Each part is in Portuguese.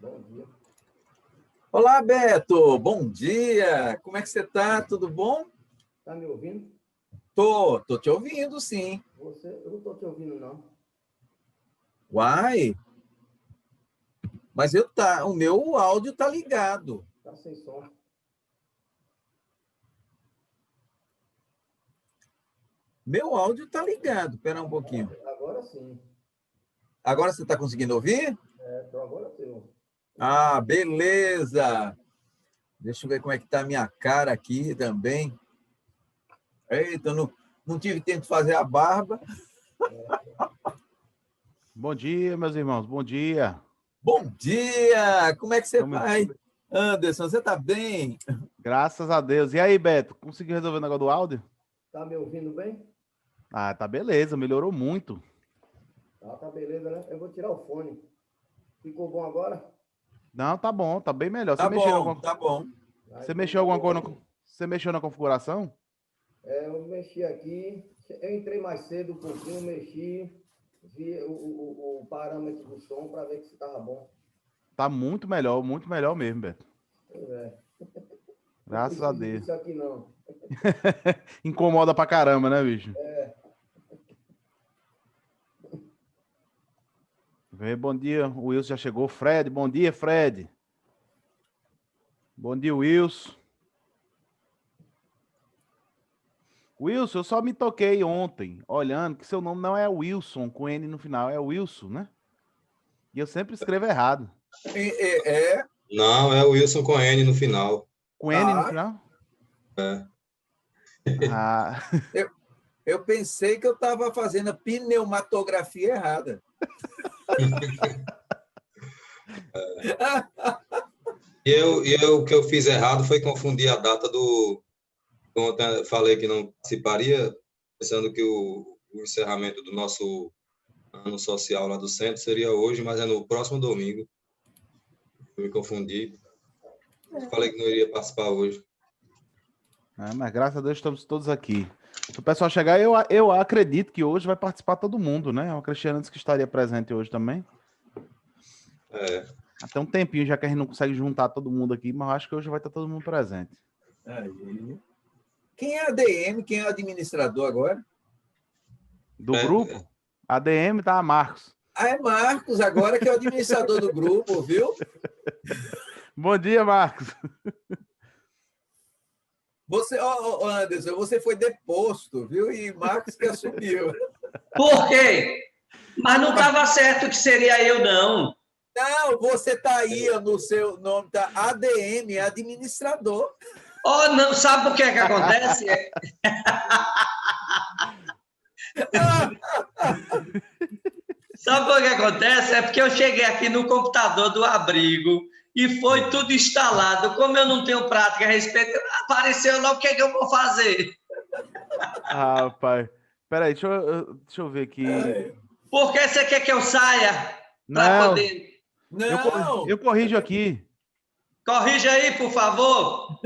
Bom dia. Olá, Beto. Bom dia. Como é que você está? Tudo bom? Tá me ouvindo? Tô te ouvindo, sim. Eu não tô te ouvindo, não. Uai, mas o meu áudio tá ligado. Tá sem som. Meu áudio tá ligado. Espera um pouquinho. Agora sim. Agora você está conseguindo ouvir? Então agora sim. Ah, beleza. Deixa eu ver como é que tá a minha cara aqui também. Eita, não tive tempo de fazer a barba. Bom dia, meus irmãos. Bom dia. Bom dia! Como é que você Como- vai? Anderson, você tá bem? Graças a Deus. E aí, Beto? Conseguiu resolver o negócio do áudio? Tá me ouvindo bem? Ah, tá beleza. Melhorou muito. Tá beleza, né? Eu vou tirar o fone. Ficou bom agora? Não, tá bom. Tá bem melhor. Tá bom, tá bom. Você Então mexeu tá alguma bom. coisa? Você mexeu na configuração? Eu mexi aqui. Eu entrei mais cedo um pouquinho, mexi. Vi o parâmetro do som para ver se tava bom. Tá muito melhor mesmo, Beto. Pois é. Não Graças a preciso Deus. disso aqui, não. Incomoda pra caramba, né, bicho? Bom dia, o Wilson já chegou. Fred, bom dia, Fred. Bom dia, Wilson. Wilson, eu só me toquei ontem, olhando, que seu nome não é Wilson, com N no final, é Wilson, né? E eu sempre escrevo errado. É. Não, é o Wilson com N no final. Com N no final? É. Ah, Eu pensei que eu estava fazendo a pneumatografia errada. O que eu fiz errado foi confundir a data do. Ontem eu falei que não participaria, pensando que o encerramento do nosso ano social lá do centro seria hoje, mas é no próximo domingo. Eu me confundi. Falei que não iria participar hoje. mas graças a Deus estamos todos aqui. Se o pessoal chegar, eu acredito que hoje vai participar todo mundo, né? O Cristiano disse que estaria presente hoje também. É. Até um tempinho, já que a gente não consegue juntar todo mundo aqui, mas eu acho que hoje vai estar todo mundo presente. Aí. Quem é ADM? Quem é o administrador agora? Do grupo, ADM tá a Marcos. Ah, é Marcos agora que é o administrador do grupo, viu? Bom dia, Marcos. Você, Anderson, você foi deposto, viu? E Marcos que assumiu. Por quê? Mas não estava certo que seria eu, não. Não, você está aí no seu nome, tá ADM, administrador. Oh, não, sabe por que é que acontece? Sabe por que acontece? É porque eu cheguei aqui no computador do abrigo e foi tudo instalado. Como eu não tenho prática a respeito, apareceu lá o que é que eu vou fazer. Ah, rapaz. Peraí, deixa eu ver aqui. Por que você quer que eu saia? Para Não, poder. Não! eu corrijo aqui. Corrija aí, por favor.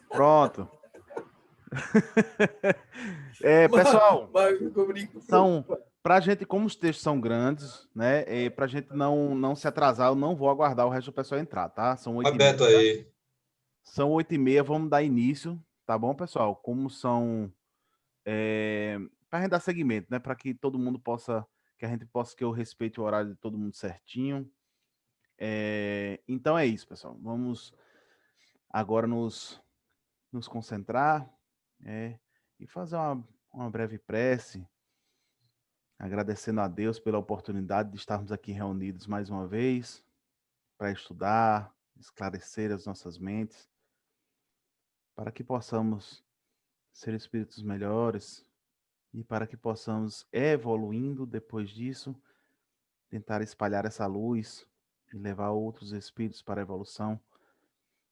Pronto. Pessoal, pra gente, como os textos são grandes, né? Pra gente não se atrasar, eu não vou aguardar o resto do pessoal entrar, tá? São 8h30. Beto aí. São 8h30, vamos dar início, tá bom, pessoal? Como são. Pra gente dar seguimento, né? Para que todo mundo possa. Que a gente possa que eu respeite o horário de todo mundo certinho. Então é isso, pessoal. Vamos agora nos concentrar e fazer uma breve prece, agradecendo a Deus pela oportunidade de estarmos aqui reunidos mais uma vez para estudar, esclarecer as nossas mentes, para que possamos ser espíritos melhores e para que possamos, evoluindo depois disso, tentar espalhar essa luz e levar outros espíritos para a evolução,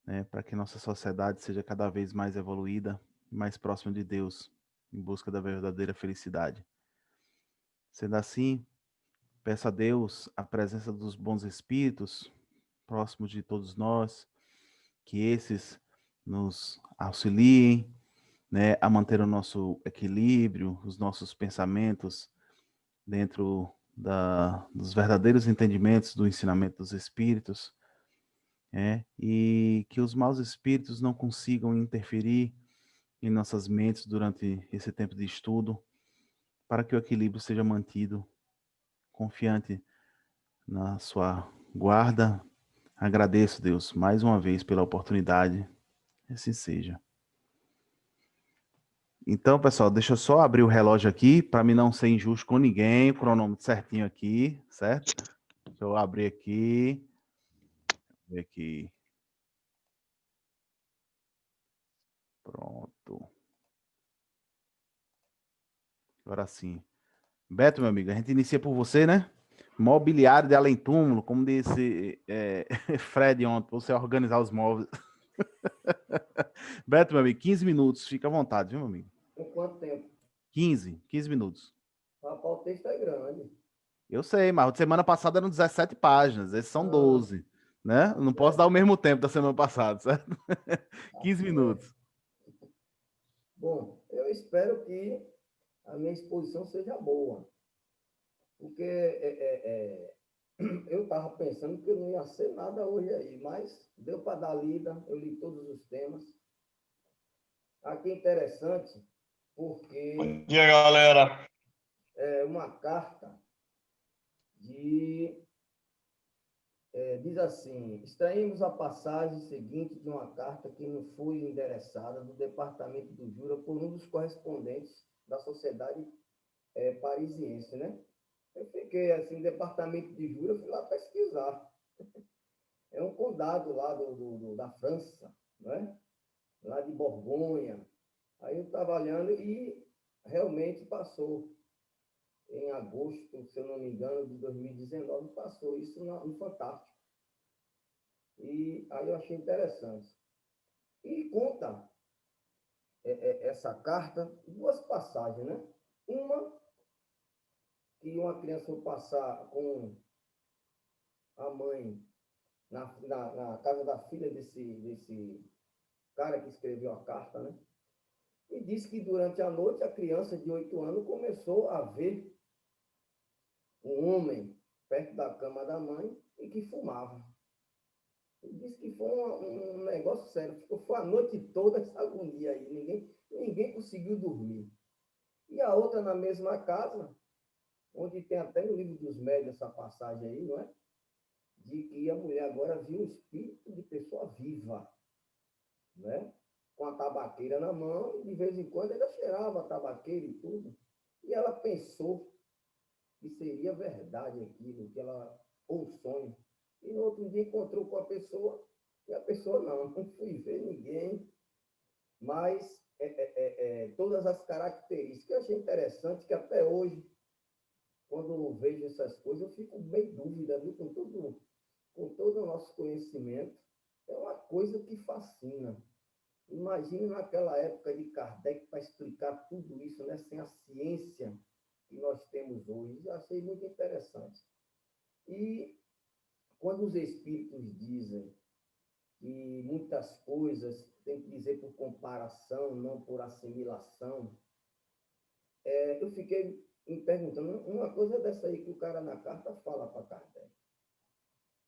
né, para que nossa sociedade seja cada vez mais evoluída e mais próxima de Deus, em busca da verdadeira felicidade. Sendo assim, peço a Deus a presença dos bons espíritos próximos de todos nós, que esses nos auxiliem, né, a manter o nosso equilíbrio, os nossos pensamentos dentro dos verdadeiros entendimentos do ensinamento dos espíritos, e que os maus espíritos não consigam interferir em nossas mentes durante esse tempo de estudo, para que o equilíbrio seja mantido, confiante na sua guarda. Agradeço, Deus, mais uma vez pela oportunidade. Assim seja. Então, pessoal, deixa eu só abrir o relógio aqui para mim não ser injusto com ninguém. O cronômetro certinho aqui, certo? Deixa eu abrir aqui. Ver aqui. Pronto. Agora sim. Beto, meu amigo, a gente inicia por você, né? Mobiliário de além túmulo, como disse Fred ontem, pra você organizar os móveis. Beto, meu amigo, 15 minutos, fica à vontade, viu, meu amigo? Em quanto tempo? 15 minutos. Rapaz, o texto é grande. Eu sei, mas semana passada eram 17 páginas, esses são Ah, 12, né? Eu não posso dar o mesmo tempo da semana passada, certo? 15 minutos. Bom, eu espero que a minha exposição seja boa, porque eu estava pensando que eu não ia ser nada hoje aí, mas deu para dar lida, eu li todos os temas. Aqui é interessante, porque Bom dia, galera. é uma carta de. Diz assim: extraímos a passagem seguinte de uma carta que nos foi endereçada do Departamento do Jura por um dos correspondentes da Sociedade Parisiense, né? Eu fiquei assim, Departamento de Jura, fui lá pesquisar. É um condado lá da França, né? Lá de Borgonha. Aí eu estava olhando e realmente passou. Em agosto, se eu não me engano, de 2019, passou isso no Fantástico. E aí eu achei interessante. E conta essa carta duas passagens, né? Uma, que uma criança foi passar com a mãe na casa da filha desse cara que escreveu a carta, né? E disse que durante a noite a criança de 8 anos começou a ver um homem perto da cama da mãe e que fumava. Ele disse que foi um negócio sério. Foi a noite toda essa agonia aí. Ninguém conseguiu dormir. E a outra na mesma casa, onde tem até no livro dos médios essa passagem aí, não é? De que a mulher agora viu um espírito de pessoa viva, né? Com a tabaqueira na mão, e de vez em quando ela cheirava a tabaqueira e tudo. E ela pensou que seria verdade aquilo, que ela, ou um sonho. E no outro dia encontrou com a pessoa, e a pessoa não fui ver ninguém, mas todas as características. Eu achei interessante que até hoje, quando eu vejo essas coisas, eu fico bem dúvida, viu? Com todo o nosso conhecimento, é uma coisa que fascina. Imagine naquela época de Kardec para explicar tudo isso, né? Sem a ciência que nós temos hoje. Eu achei muito interessante. E quando os espíritos dizem que muitas coisas tem que dizer por comparação, não por assimilação, eu fiquei me perguntando, uma coisa dessa aí que o cara na carta fala para Kardec.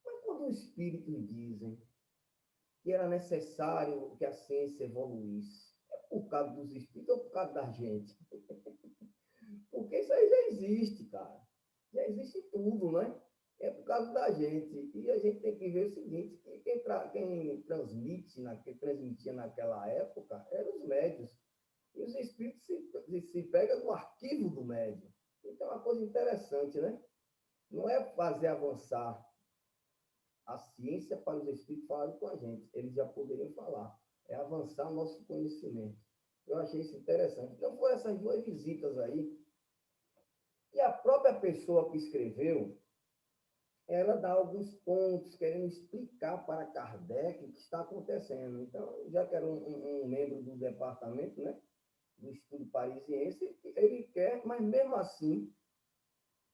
Mas quando os espíritos dizem que era necessário que a ciência evoluísse, é por causa dos espíritos ou por causa da gente? Porque isso aí já existe, cara. Já existe tudo, né? É por causa da gente. E a gente tem que ver o seguinte, que quem transmitia naquela época eram os médios. E os espíritos se pegam no arquivo do médium. Então, é uma coisa interessante, né? Não é fazer avançar a ciência para os espíritos falarem com a gente. Eles já poderiam falar. É avançar o nosso conhecimento. Eu achei isso interessante. Então, foram essas duas visitas aí. E a própria pessoa que escreveu, ela dá alguns pontos, querendo explicar para Kardec o que está acontecendo. Então, já que era um membro do departamento, né, do estudo parisiense, ele quer, mas mesmo assim,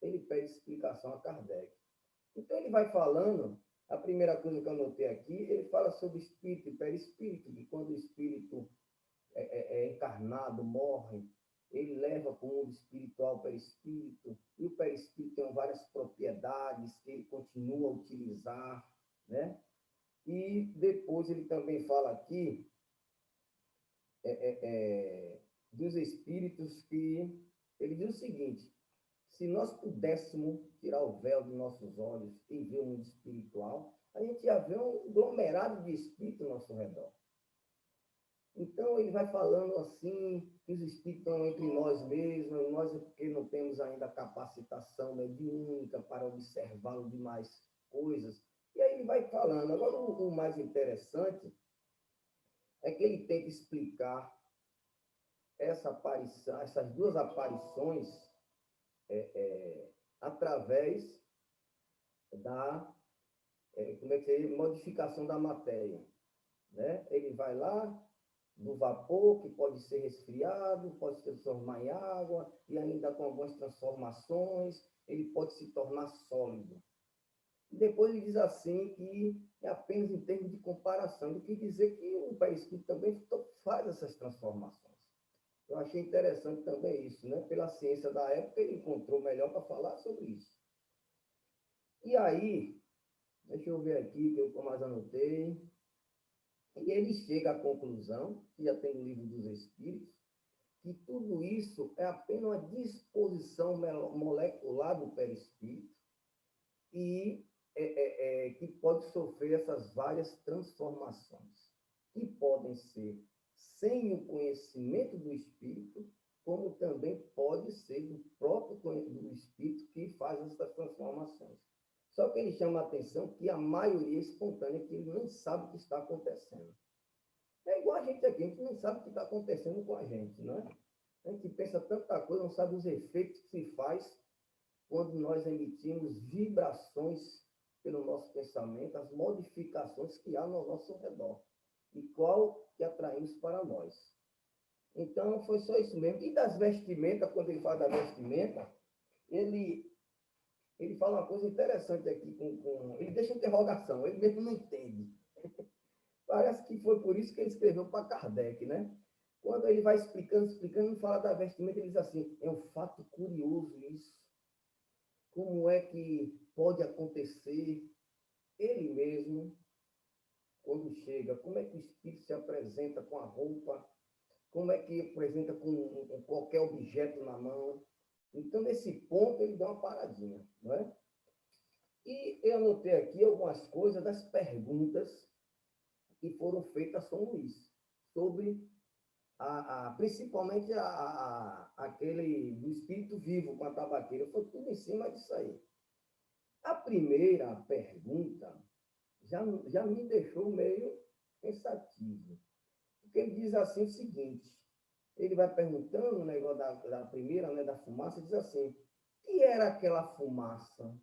ele pede explicação a Kardec. Então, ele vai falando, a primeira coisa que eu anotei aqui, ele fala sobre espírito e perispírito, que quando o espírito é encarnado, morre, ele leva para o mundo espiritual o perispírito, e o perispírito tem várias propriedades que ele continua a utilizar, né? E depois ele também fala aqui dos espíritos que... Ele diz o seguinte: se nós pudéssemos tirar o véu dos nossos olhos e ver o mundo espiritual, a gente ia ver um aglomerado de espíritos ao nosso redor. Então, ele vai falando assim, que os espíritos estão entre nós mesmos, e nós é porque não temos ainda a capacitação mediúnica para observar as demais coisas. E aí ele vai falando. Agora, o mais interessante é que ele tenta explicar essa aparição, essas duas aparições através da como é que seria? Modificação da matéria. Né? Ele vai lá do vapor, que pode ser resfriado, pode se transformar em água, e ainda com algumas transformações, ele pode se tornar sólido. E depois ele diz assim que é apenas em termos de comparação, do que dizer que o perispírito também faz essas transformações. Eu achei interessante também isso, né? Pela ciência da época, ele encontrou melhor para falar sobre isso. E aí, deixa eu ver aqui, que eu mais anotei. E ele chega à conclusão, que já tem no livro dos Espíritos, que tudo isso é apenas uma disposição molecular do perispírito e que pode sofrer essas várias transformações, que podem ser sem o conhecimento do espírito, como também pode ser do próprio do espírito que faz essas transformações. Só que ele chama a atenção que a maioria é espontânea, que ele não sabe o que está acontecendo. É igual a gente aqui, a gente não sabe o que está acontecendo com a gente, não é? A gente pensa tanta coisa, não sabe os efeitos que se faz quando nós emitimos vibrações pelo nosso pensamento, as modificações que há no nosso redor e qual que atraímos para nós. Então, foi só isso mesmo. E das vestimentas, quando ele fala da vestimenta, ele fala uma coisa interessante aqui, ele deixa interrogação, ele mesmo não entende. Parece que foi por isso que ele escreveu para Kardec, né? Quando ele vai explicando, não fala da vestimenta, ele diz assim, é um fato curioso isso. Como é que pode acontecer ele mesmo, quando chega, como é que o espírito se apresenta com a roupa, como é que apresenta com qualquer objeto na mão. Então, nesse ponto, ele dá uma paradinha, não é? E eu anotei aqui algumas coisas das perguntas que foram feitas a São Luís, sobre principalmente aquele do espírito vivo com a tabaqueira, foi tudo em cima disso aí. A primeira pergunta já me deixou meio pensativo, porque ele diz assim o seguinte, ele vai perguntando o negócio da primeira, né, da fumaça, diz assim, o que era aquela fumaça?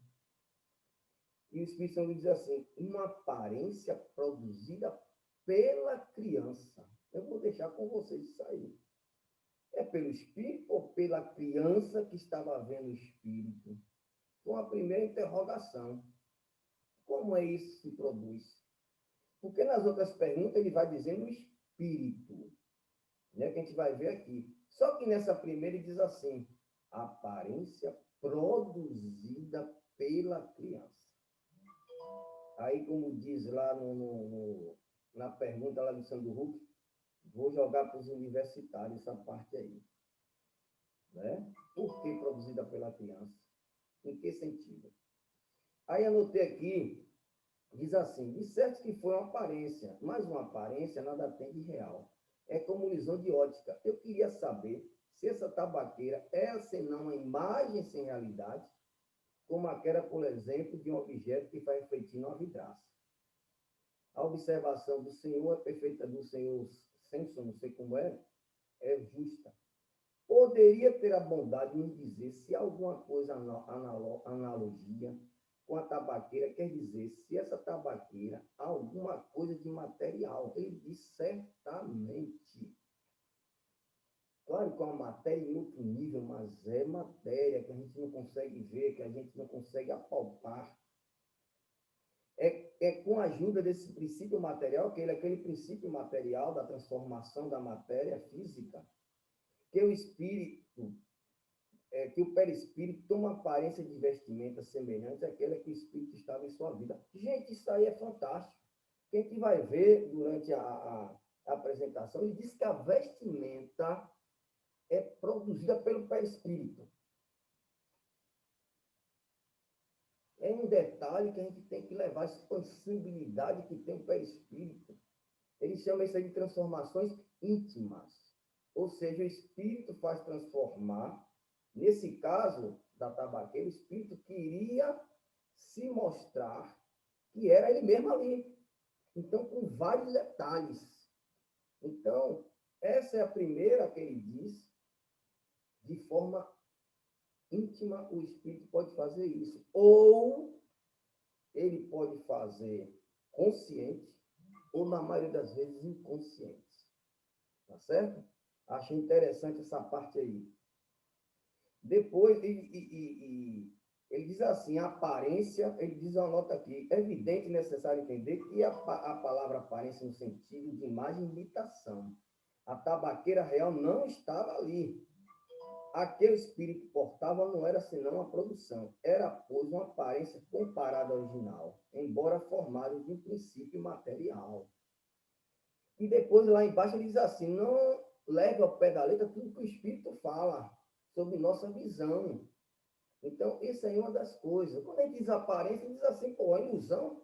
E o Espírito Santo diz assim, uma aparência produzida pela criança. Eu vou deixar com vocês isso aí. É pelo Espírito ou pela criança que estava vendo o Espírito? Foi a primeira interrogação. Como é isso que se produz? Porque nas outras perguntas ele vai dizendo o Espírito, né, que a gente vai ver aqui. Só que nessa primeira ele diz assim, aparência produzida pela criança. Aí, como diz lá na pergunta lá do Sandro Huck, vou jogar para os universitários essa parte aí. Né? Por que produzida pela criança? Em que sentido? Aí anotei aqui, diz assim, disseste que foi uma aparência, mas uma aparência nada tem de real. É como ilusão de ótica. Eu queria saber se essa tabaqueira é senão uma imagem sem realidade, como aquela, por exemplo, de um objeto que faz refletir numa vidraça. A observação do Senhor é perfeita, do Senhor Simpson, não sei como é justa. Poderia ter a bondade de nos dizer se alguma coisa analogia com a tabaqueira, quer dizer, se essa tabaqueira há alguma coisa de material. Ele diz certamente. Claro que é uma matéria em outro nível, mas é matéria que a gente não consegue ver, que a gente não consegue apalpar. É com a ajuda desse princípio material, que ele é aquele princípio material da transformação da matéria física, que o espírito, que o perispírito toma aparência de vestimenta semelhante àquela que o espírito estava em sua vida. Gente, isso aí é fantástico. que a gente vai ver durante a apresentação, ele diz que a vestimenta é produzida pelo perispírito. É um detalhe que a gente tem que levar, a expansibilidade que tem o perispírito. Ele chama isso aí de transformações íntimas. Ou seja, o espírito faz transformar. Nesse caso da tabaqueira, o espírito queria se mostrar que era ele mesmo ali. Então, com vários detalhes. Então, essa é a primeira que ele diz, de forma íntima, o espírito pode fazer isso. Ou ele pode fazer consciente, ou, na maioria das vezes, inconsciente. Tá certo? Achei interessante essa parte aí. Depois, ele diz assim, a aparência, ele diz uma nota aqui, é evidente e necessário entender que a palavra aparência no sentido de imagem e imitação. A tabaqueira real não estava ali. Aquele espírito que portava não era senão a produção. Era, pois, uma aparência comparada ao original, embora formada de um princípio material. E depois, lá embaixo, ele diz assim, não leve ao pé da letra tudo que o espírito fala sobre nossa visão. Então, isso aí é uma das coisas. Quando a gente diz aparência, diz assim, pô, é ilusão.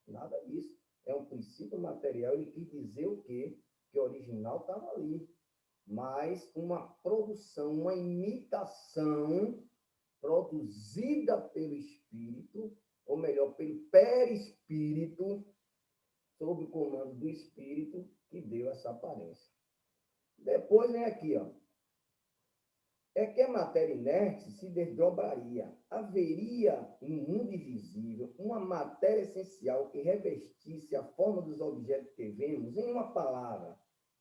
Nada disso. É um princípio material. Ele quis dizer o quê? Que o original estava ali. Mas uma produção, uma imitação produzida pelo espírito, ou melhor, pelo perispírito, sob o comando do espírito, que deu essa aparência. Depois vem aqui, ó. É que a matéria inerte se desdobraria. Haveria no mundo invisível uma matéria essencial que revestisse a forma dos objetos que vemos. Em uma palavra,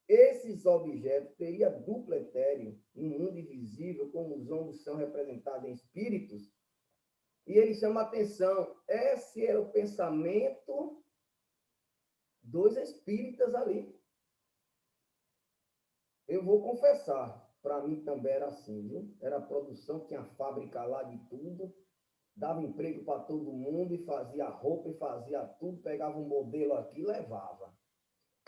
esses objetos teriam duplo etéreo no mundo invisível, como os homens são representados em espíritos. E ele chama a atenção. Esse era o pensamento dos espíritas ali. Eu vou confessar. Para mim também era assim, viu? Era produção, tinha fábrica lá de tudo, dava emprego para todo mundo e fazia roupa e fazia tudo, pegava um modelo aqui e levava.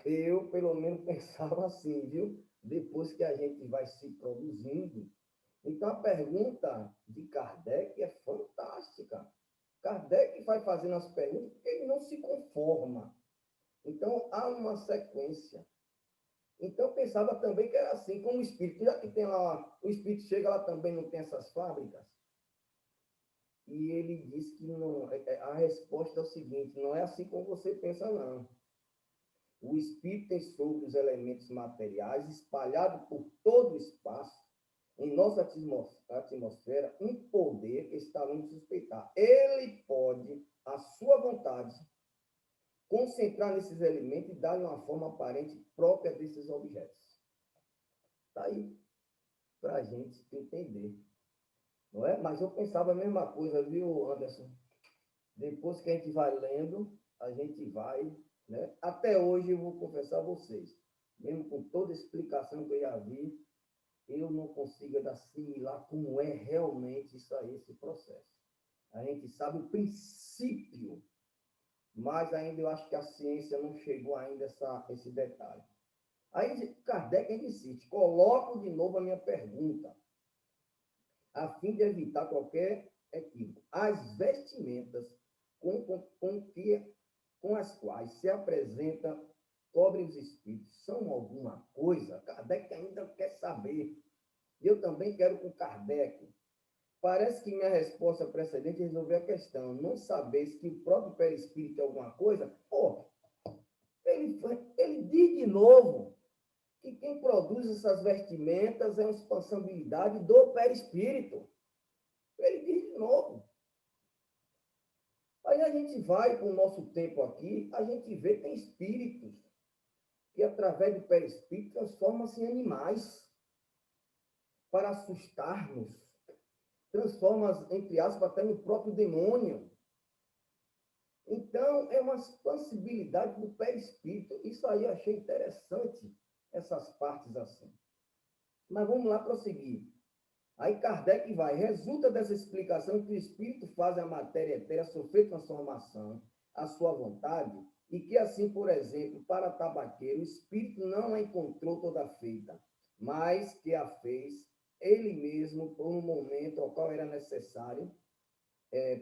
Eu, pelo menos, pensava assim, viu? Depois que a gente vai se produzindo. Então, a pergunta de Kardec é fantástica. Kardec vai fazendo as perguntas porque ele não se conforma. Então, há uma sequência. Então, eu pensava também que era assim, como o espírito, já que tem lá, o espírito chega lá também, não tem essas fábricas. E ele diz que não, a resposta é o seguinte, não é assim como você pensa, não. O espírito tem sobre os elementos materiais, espalhado por todo o espaço, em nossa atmosfera, um poder que está longe de suspeitar. Ele pode, à sua vontade, concentrar nesses elementos e dar uma forma aparente própria desses objetos. Está aí, para a gente entender. Não é? Mas eu pensava a mesma coisa, viu, Anderson? Depois que a gente vai lendo, a gente vai, né? Até hoje, eu vou confessar a vocês, mesmo com toda a explicação que eu já vi, eu não consigo assimilar como é realmente isso aí, esse processo. A gente sabe o princípio, mas ainda eu acho que a ciência não chegou ainda a esse detalhe. Aí Kardec insiste, coloco de novo a minha pergunta, a fim de evitar qualquer equívoco. As vestimentas com as quais se apresenta, cobrem os espíritos, são alguma coisa? Kardec ainda quer saber. Eu também quero com Kardec. Parece que minha resposta precedente resolveu a questão. Não saber se o próprio perispírito é alguma coisa. Pô, ele diz de novo que quem produz essas vestimentas é uma expansibilidade do perispírito. Ele diz de novo. Aí a gente vai, com o nosso tempo aqui, a gente vê que tem espíritos que, através do perispírito, transformam-se em animais para assustar-nos. Transforma, entre aspas, até no próprio demônio. Então, é uma expansibilidade do perispírito. Isso aí eu achei interessante, essas partes assim. Mas vamos lá prosseguir. Aí Kardec vai. Resulta dessa explicação que o espírito faz a matéria etérea sofrer transformação à sua vontade E que assim, por exemplo, para tabaqueiro, o espírito não a encontrou toda feita, mas que a fez ele mesmo por um momento ao qual era necessário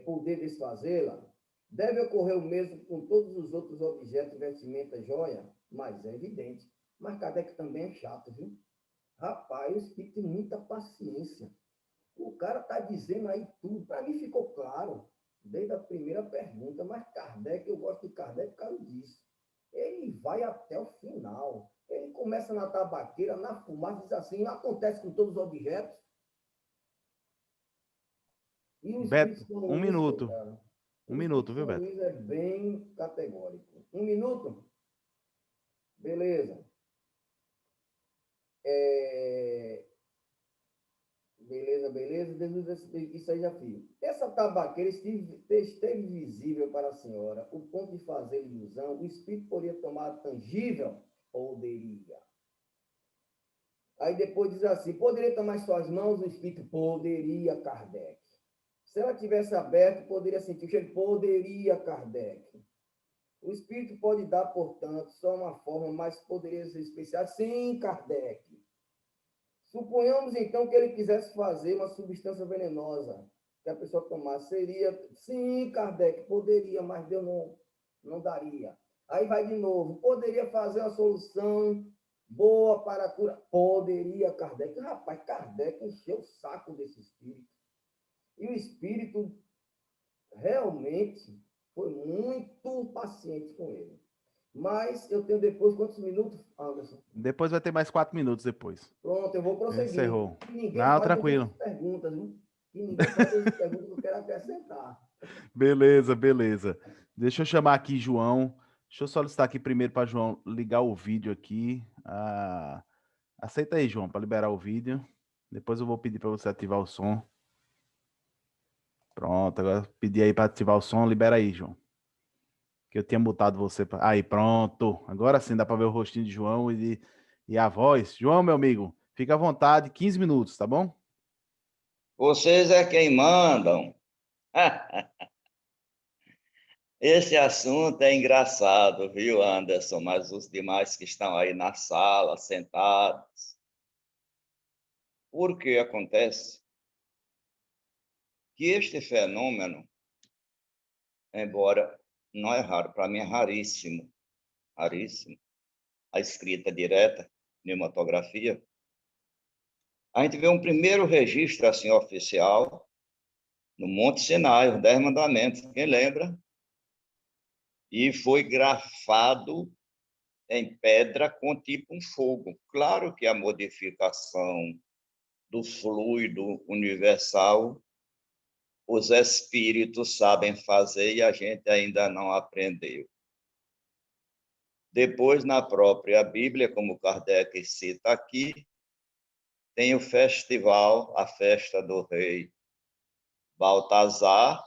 poder desfazê-la. Deve ocorrer o mesmo com todos os outros objetos, vestimenta, joia, mas é evidente. Mas Kardec também é chato, viu? Rapaz, o espírito tem muita paciência. O cara está dizendo aí tudo. Para mim ficou claro, desde a primeira pergunta, mas Kardec, eu gosto de Kardec por causa disso. Ele vai até o final. Ele começa na tabaqueira, na fumaça, diz assim, acontece com todos os objetos. E o Beto, Espírito São um Luís, minuto. cara, Um o minuto, Espírito viu, São Beto? Luís é bem categórico. Um minuto? Beleza. Beleza. Isso aí já fiz. Essa tabaqueira esteve visível para a senhora. O ponto de fazer ilusão, o espírito poderia tomar tangível? Poderia. Aí depois diz assim, poderia tomar em suas mãos o espírito? Poderia, Kardec. Se ela tivesse aberto, poderia sentir o cheiro? Poderia, Kardec. O espírito pode dar, portanto, só uma forma, mas poderia ser especial? Sim, Kardec. Suponhamos, então, que ele quisesse fazer uma substância venenosa, que a pessoa tomasse. Seria, sim, Kardec, poderia, mas Deus não daria. Aí vai de novo, poderia fazer uma solução boa para a cura? Poderia, Kardec. Rapaz, Kardec encheu o saco desse espírito. E o espírito realmente foi muito paciente com ele. Mas eu tenho depois quantos minutos, Anderson? Depois vai ter mais 4 minutos depois. Pronto, eu vou prosseguir. Encerrou. Que ninguém Não, faça tranquilo. essas perguntas, viu? Que ninguém faça essas perguntas que eu quero acrescentar. Beleza. Deixa eu chamar aqui João. Deixa eu solicitar aqui primeiro para João ligar o vídeo aqui. Aceita aí, João, para liberar o vídeo. Depois eu vou pedir para você ativar o som. Pronto, agora pedir aí para ativar o som. Libera aí, João. Que eu tinha botado você. Aí, pronto. Agora sim dá para ver o rostinho de João e a voz. João, meu amigo, fica à vontade. 15 minutos, tá bom? Vocês é quem mandam. Esse assunto é engraçado, viu, Anderson? Mas os demais que estão aí na sala, sentados. Por que acontece que este fenômeno, embora não é raro, para mim é raríssimo, raríssimo, a escrita direta, pneumatografia, a gente vê um primeiro registro assim oficial no Monte Sinai, os 10 Mandamentos, quem lembra? E foi grafado em pedra com tipo um fogo. Claro que a modificação do fluido universal, os espíritos sabem fazer e a gente ainda não aprendeu. Depois, na própria Bíblia, como Kardec cita aqui, tem o festival, a festa do rei Baltazar,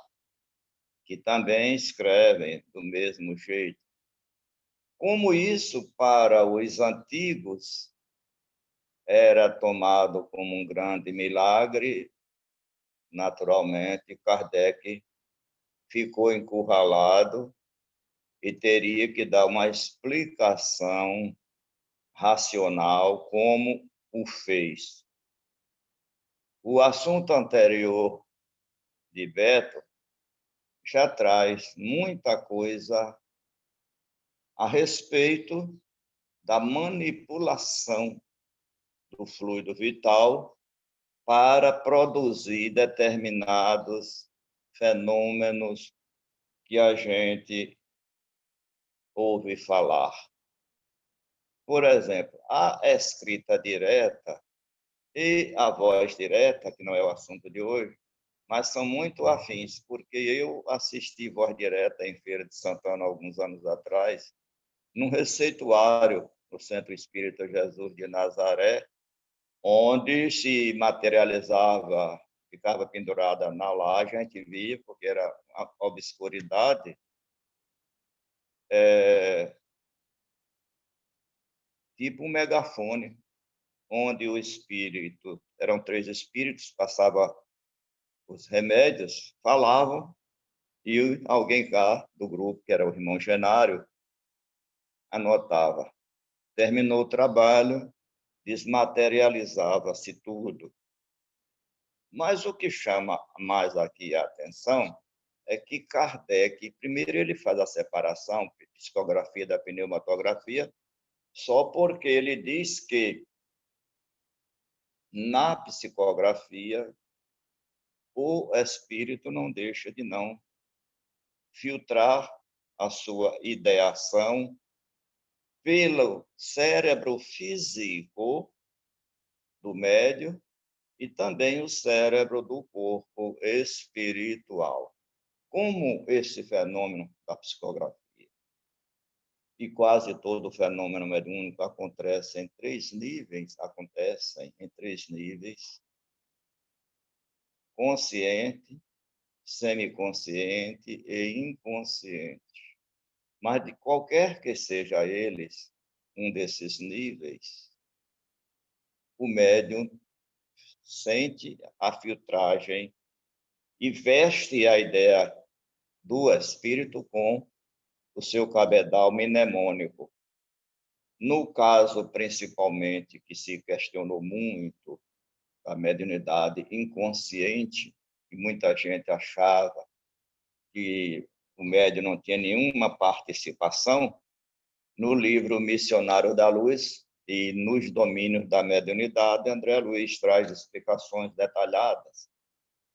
que também escrevem do mesmo jeito. Como isso, para os antigos, era tomado como um grande milagre, naturalmente, Kardec ficou encurralado e teria que dar uma explicação racional como o fez. O assunto anterior de Beto já traz muita coisa a respeito da manipulação do fluido vital para produzir determinados fenômenos que a gente ouve falar. Por exemplo, a escrita direta e a voz direta, que não é o assunto de hoje, mas são muito afins, porque eu assisti voz direta em Feira de Santana alguns anos atrás, num receituário do Centro Espírita Jesus de Nazaré, onde se materializava, ficava pendurada na laje, a gente via, porque era uma obscuridade, tipo um megafone, onde o espírito, eram 3 espíritos, passava os remédios, falavam, e alguém cá do grupo, que era o irmão Genário, anotava. Terminou o trabalho, desmaterializava-se tudo. Mas o que chama mais aqui a atenção é que Kardec, primeiro ele faz a separação, psicografia da pneumatografia, só porque ele diz que na psicografia o espírito não deixa de não filtrar a sua ideação pelo cérebro físico do médium e também o cérebro do corpo espiritual. Como esse fenômeno da psicografia e quase todo fenômeno mediúnico acontecem em três níveis: consciente, semiconsciente e inconsciente. Mas de qualquer que seja eles, um desses níveis, o médium sente a filtragem e veste a ideia do espírito com o seu cabedal mnemônico. No caso, principalmente, que se questionou muito, a mediunidade inconsciente, e muita gente achava que o médium não tinha nenhuma participação, no livro Missionário da Luz e nos domínios da mediunidade, André Luiz traz explicações detalhadas,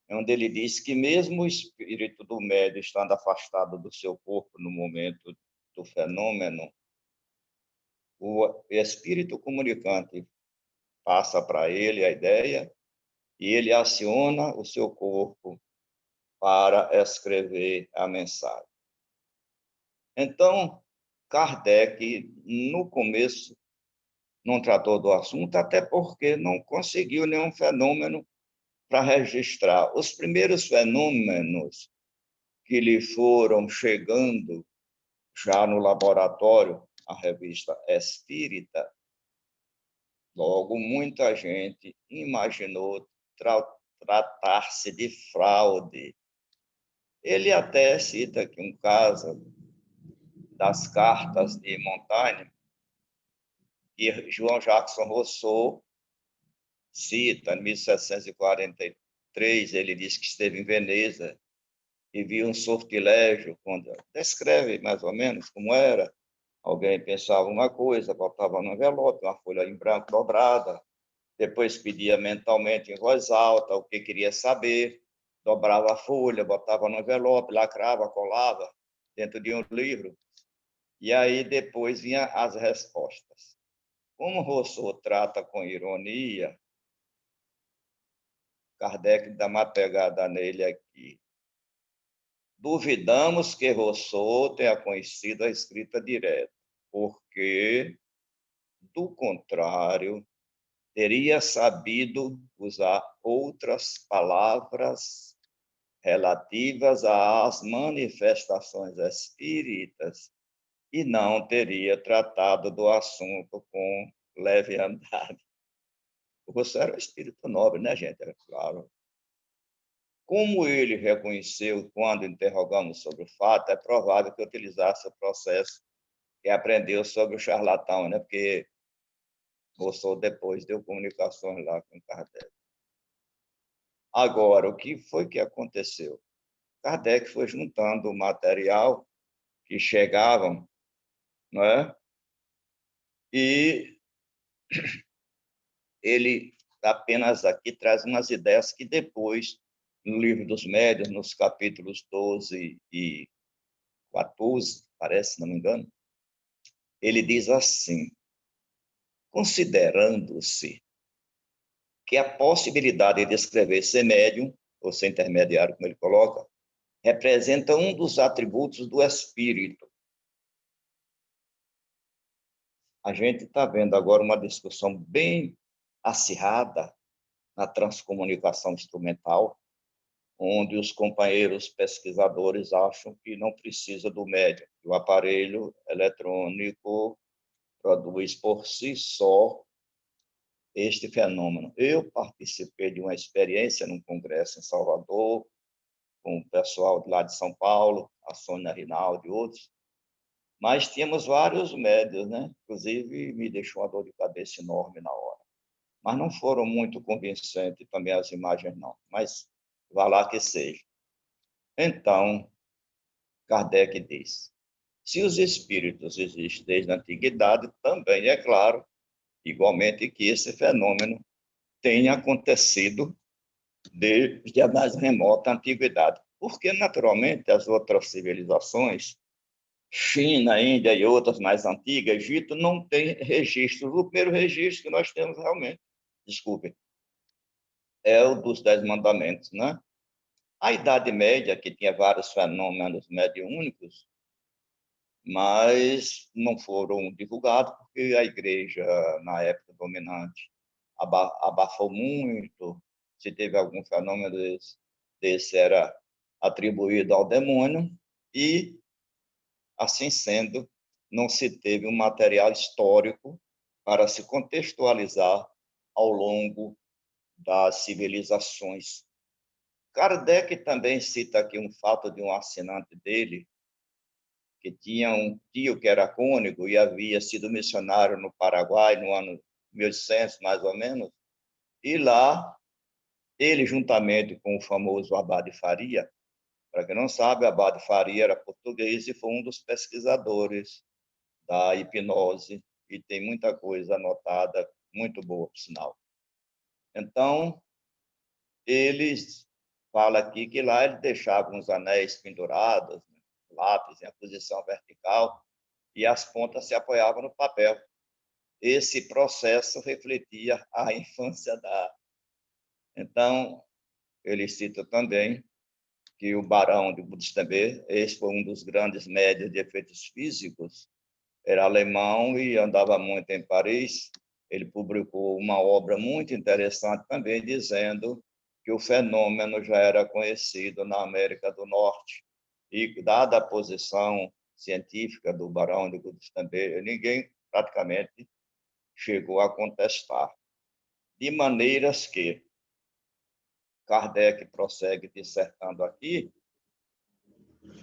onde ele diz que mesmo o espírito do médium estando afastado do seu corpo no momento do fenômeno, o espírito comunicante passa para ele a ideia e ele aciona o seu corpo para escrever a mensagem. Então, Kardec, no começo, não tratou do assunto, até porque não conseguiu nenhum fenômeno para registrar. Os primeiros fenômenos que lhe foram chegando já no laboratório, a revista Espírita, logo muita gente imaginou tratar-se de fraude. Ele até cita aqui um caso das cartas de Montaigne, que João Jackson Rousseau cita, em 1743, ele diz que esteve em Veneza e viu um sortilégio, quando descreve mais ou menos como era. Alguém pensava uma coisa, botava no envelope, uma folha em branco dobrada, depois pedia mentalmente em voz alta o que queria saber, dobrava a folha, botava no envelope, lacrava, colava dentro de um livro, e aí depois vinha as respostas. Como Rousseau trata com ironia, Kardec dá uma pegada nele aqui. Duvidamos que Rousseau tenha conhecido a escrita direta, porque, do contrário, teria sabido usar outras palavras relativas às manifestações espíritas e não teria tratado do assunto com leviandade. O Rousseau era um espírito nobre, né, gente? É claro. Como ele reconheceu quando interrogamos sobre o fato, é provável que utilizasse o processo que aprendeu sobre o charlatão, né? Porque Rousseau depois deu comunicações lá com Kardec. Agora, o que foi que aconteceu? Kardec foi juntando o material que chegavam, não é? E ele apenas aqui traz umas ideias que depois, no Livro dos Médiuns, nos capítulos 12 e 14, parece, se não me engano, ele diz assim: considerando-se que a possibilidade de escrever ser médium, ou ser intermediário, como ele coloca, representa um dos atributos do espírito. A gente está vendo agora uma discussão bem acirrada na transcomunicação instrumental, onde os companheiros pesquisadores acham que não precisa do médium, que o aparelho eletrônico produz por si só este fenômeno. Eu participei de uma experiência num congresso em Salvador, com o pessoal lá de São Paulo, a Sônia Rinaldi e outros, Mas tínhamos vários médios, né? Inclusive, me deixou uma dor de cabeça enorme na hora. Mas não foram muito convincentes também as imagens, não. Mas vá lá que seja. Então, Kardec diz, se os espíritos existem desde a antiguidade, também é claro, igualmente, que esse fenômeno tenha acontecido desde a mais remota antiguidade. Porque, naturalmente, as outras civilizações, China, Índia e outras mais antigas, Egito, não tem registros. O primeiro registro que nós temos realmente, desculpe, é o dos 10 mandamentos, né? A Idade Média, que tinha vários fenômenos mediúnicos, mas não foram divulgados porque a igreja, na época dominante, abafou muito. Se teve algum fenômeno desse era atribuído ao demônio e, assim sendo, não se teve um material histórico para se contextualizar ao longo das civilizações. Kardec também cita aqui um fato de um assinante dele, que tinha um tio que era cônego e havia sido missionário no Paraguai no ano 1800, mais ou menos, e lá ele, juntamente com o famoso Abade Faria, para quem não sabe, Abade Faria era português e foi um dos pesquisadores da hipnose, e tem muita coisa anotada, muito boa, por sinal. Então, eles falam aqui que lá ele deixava uns anéis pendurados, né, lápis em posição vertical, e as pontas se apoiavam no papel. Esse processo refletia a infância da... Então, ele cita também que o barão de Budistambé, esse foi um dos grandes médios de efeitos físicos, era alemão e andava muito em Paris. Ele publicou uma obra muito interessante também, dizendo que o fenômeno já era conhecido na América do Norte. E, dada a posição científica do barão de Budistambé, ninguém praticamente chegou a contestar. De maneiras que Kardec prossegue dissertando aqui,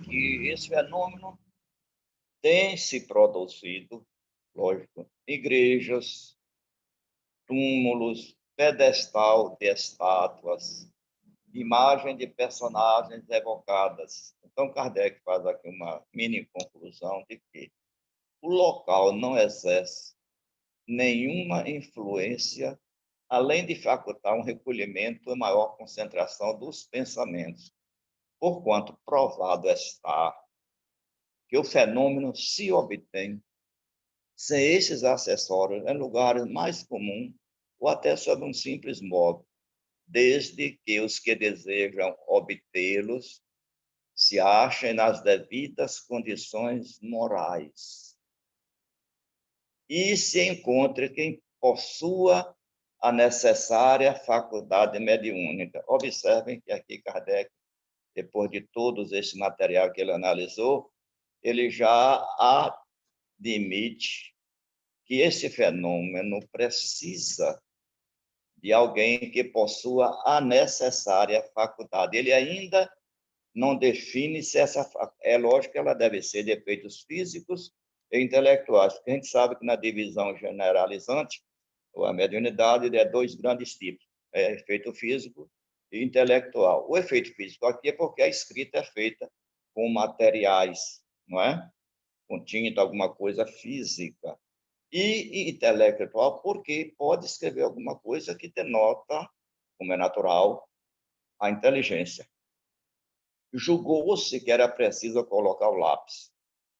que esse fenômeno tem se produzido, lógico, igrejas, túmulos, pedestal de estátuas, imagem de personagens evocadas. Então, Kardec faz aqui uma mini conclusão de que o local não exerce nenhuma influência, além de facultar um recolhimento e maior concentração dos pensamentos, porquanto provado está que o fenômeno se obtém sem esses acessórios em lugares mais comuns ou até sobre um simples móvel, desde que os que desejam obtê-los se achem nas devidas condições morais e se encontre quem possua a necessária faculdade mediúnica. Observem que aqui Kardec, depois de todos esse material que ele analisou, ele já admite que esse fenômeno precisa de alguém que possua a necessária faculdade. Ele ainda não define se essa... É lógico que ela deve ser de efeitos físicos e intelectuais, porque a gente sabe que na divisão generalizante, a mediunidade é dois grandes tipos, é efeito físico e intelectual. O efeito físico aqui é porque a escrita é feita com materiais, não é? Com tinta, alguma coisa física. E intelectual porque pode escrever alguma coisa que denota, como é natural, a inteligência. Julgou-se que era preciso colocar o lápis.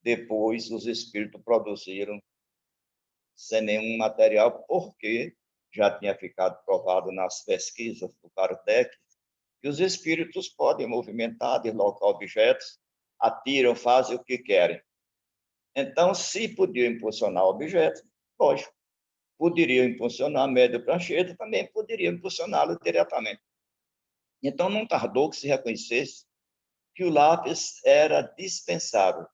Depois, os espíritos produziram sem nenhum material, porque já tinha ficado provado nas pesquisas do Kardec que os espíritos podem movimentar, deslocar objetos, atiram, fazem o que querem. Então, se podiam impulsionar objetos, lógico, poderiam impulsionar médio prancheta, também poderiam impulsioná-lo diretamente. Então, não tardou que se reconhecesse que o lápis era dispensável,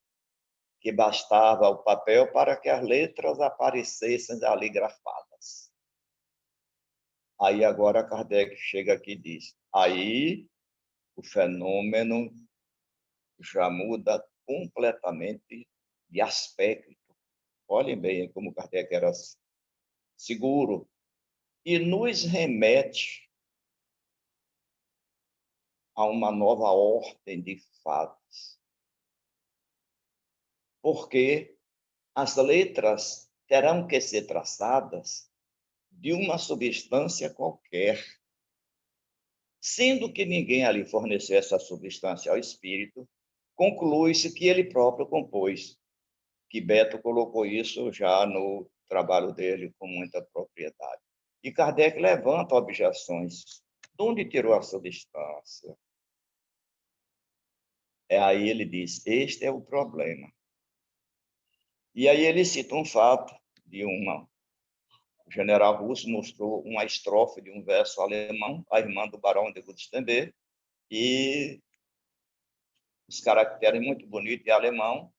que bastava o papel para que as letras aparecessem ali grafadas. Aí agora Kardec chega aqui e diz, aí o fenômeno já muda completamente de aspecto. Olhem bem como Kardec era seguro. E nos remete a uma nova ordem de fatos. Porque as letras terão que ser traçadas de uma substância qualquer, sendo que ninguém ali forneceu essa substância ao espírito, conclui-se que ele próprio compôs, que Beto colocou isso já no trabalho dele com muita propriedade. E Kardec levanta objeções. De onde tirou a substância? Aí ele diz, este é o problema. E aí ele cita um fato de o general russo mostrou uma estrofe de um verso alemão, a irmã do barão de Württemberg, e os caracteres muito bonitos em alemão.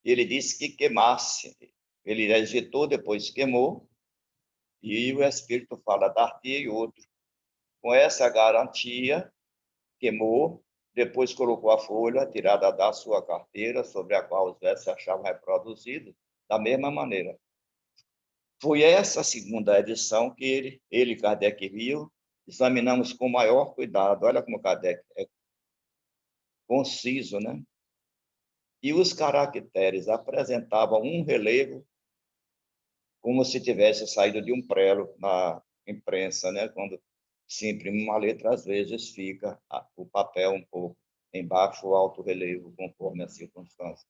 Ele disse que queimasse. Ele hesitou, depois queimou, e o Espírito fala Darty e outro. Com essa garantia, queimou, depois colocou a folha tirada da sua carteira, sobre a qual os versos se achavam reproduzidos, da mesma maneira. Foi essa segunda edição que ele Kardec, viu, examinamos com maior cuidado. Olha como Kardec é conciso, né? E os caracteres apresentavam um relevo como se tivesse saído de um prelo na imprensa, né? Quando se imprime uma letra, às vezes fica o papel um pouco embaixo, o alto relevo, conforme a circunstância.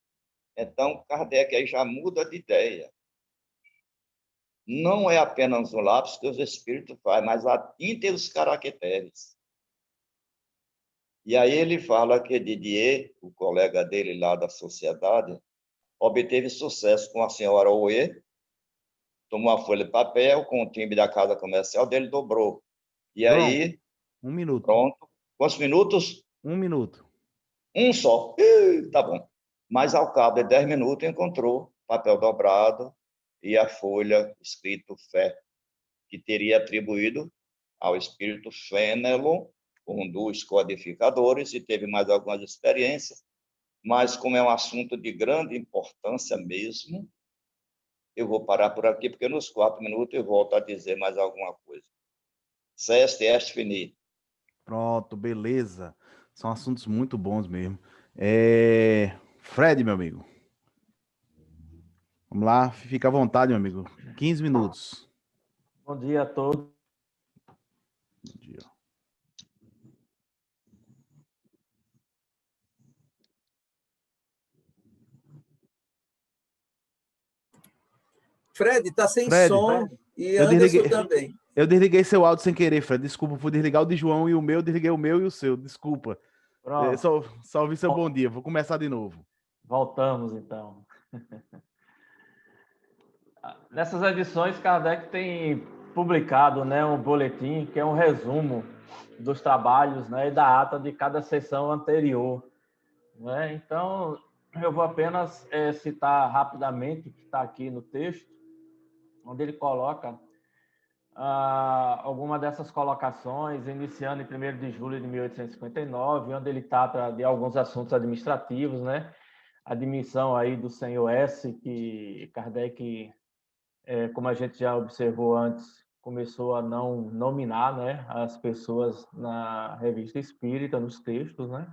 Então, Kardec aí já muda de ideia. Não é apenas o lápis que os espíritos fazem, mas a tinta e os caracteres. E aí ele fala que Didier, o colega dele lá da sociedade, obteve sucesso com a senhora Oê, tomou uma folha de papel, com o timbre da casa comercial dele, dobrou. E Pronto. aí... 1 minuto. Pronto. Quantos minutos? 1 minuto. Um só. Tá bom. Mas ao cabo de 10 minutos encontrou papel dobrado e a folha escrito fé, que teria atribuído ao espírito Fênelon, um dos codificadores, e teve mais algumas experiências, mas como é um assunto de grande importância mesmo, eu vou parar por aqui, porque nos 4 minutos eu volto a dizer mais alguma coisa. Ceste est finito. Pronto, beleza. São assuntos muito bons mesmo. Fred, meu amigo. Vamos lá, fica à vontade, meu amigo. 15 minutos. Bom dia a todos. Bom dia. Fred, tá sem Fred, som e eu Anderson desliguei. também. Eu desliguei seu áudio sem querer, Fred. Desculpa, fui desligar o de João e o meu, desliguei o meu e o seu. Desculpa. Só ouvi seu bom dia. Vou começar de novo. Voltamos, então. Nessas edições, Kardec tem publicado, né, um boletim que é um resumo dos trabalhos, né, e da ata de cada sessão anterior. Né? Então, eu vou apenas citar rapidamente, que está aqui no texto, onde ele coloca alguma dessas colocações, iniciando em 1º de julho de 1859, onde ele trata de alguns assuntos administrativos, né? A admissão aí do senhor S, que Kardec, como a gente já observou antes, começou a não nominar, né, as pessoas na Revista Espírita, nos textos, né?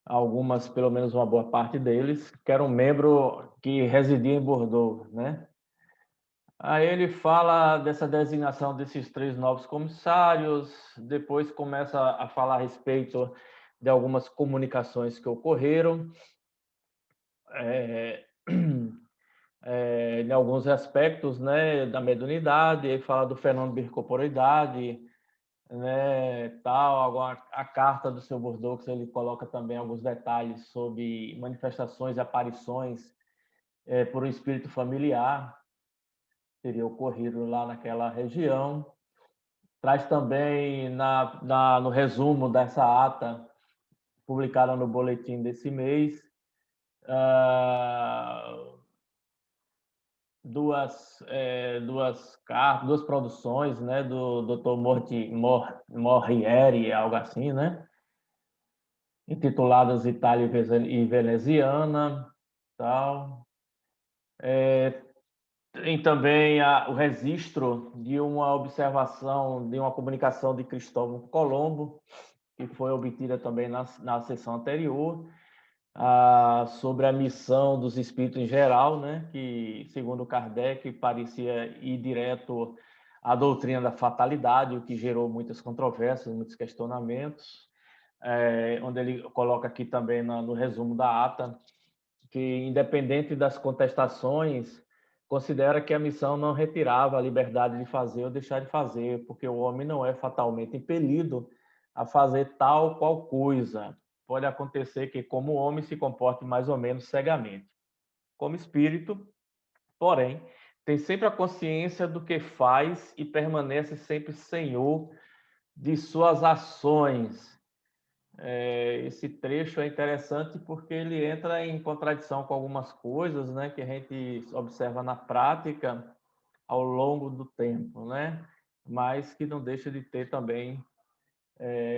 Algumas, pelo menos uma boa parte deles, que era um membro que residia em Bordeaux, né? Aí ele fala dessa designação desses 3 novos comissários, depois começa a falar a respeito de algumas comunicações que ocorreram, em alguns aspectos, né, da mediunidade, ele fala do fenômeno de bicorporeidade, né, tal, a carta do seu Bordeaux, ele coloca também alguns detalhes sobre manifestações e aparições por um espírito familiar, teria ocorrido lá naquela região. Traz também no resumo dessa ata, publicada no boletim desse mês, duas produções, né, do Dr. Morrieri, algo assim, né, intituladas Itália e Veneziana. tal. Tem também o registro de uma observação, de uma comunicação de Cristóvão Colombo, que foi obtida também na sessão anterior, sobre a missão dos espíritos em geral, né? Que, segundo Kardec, parecia ir direto à doutrina da fatalidade, o que gerou muitas controvérsias, muitos questionamentos, onde ele coloca aqui também no resumo da ata, que, independente das contestações, considera que a missão não retirava a liberdade de fazer ou deixar de fazer, porque o homem não é fatalmente impelido a fazer tal qual coisa. Pode acontecer que, como homem, se comporte mais ou menos cegamente. Como espírito, porém, tem sempre a consciência do que faz e permanece sempre senhor de suas ações. Esse trecho é interessante porque ele entra em contradição com algumas coisas, né, que a gente observa na prática ao longo do tempo, né, mas que não deixa de ter também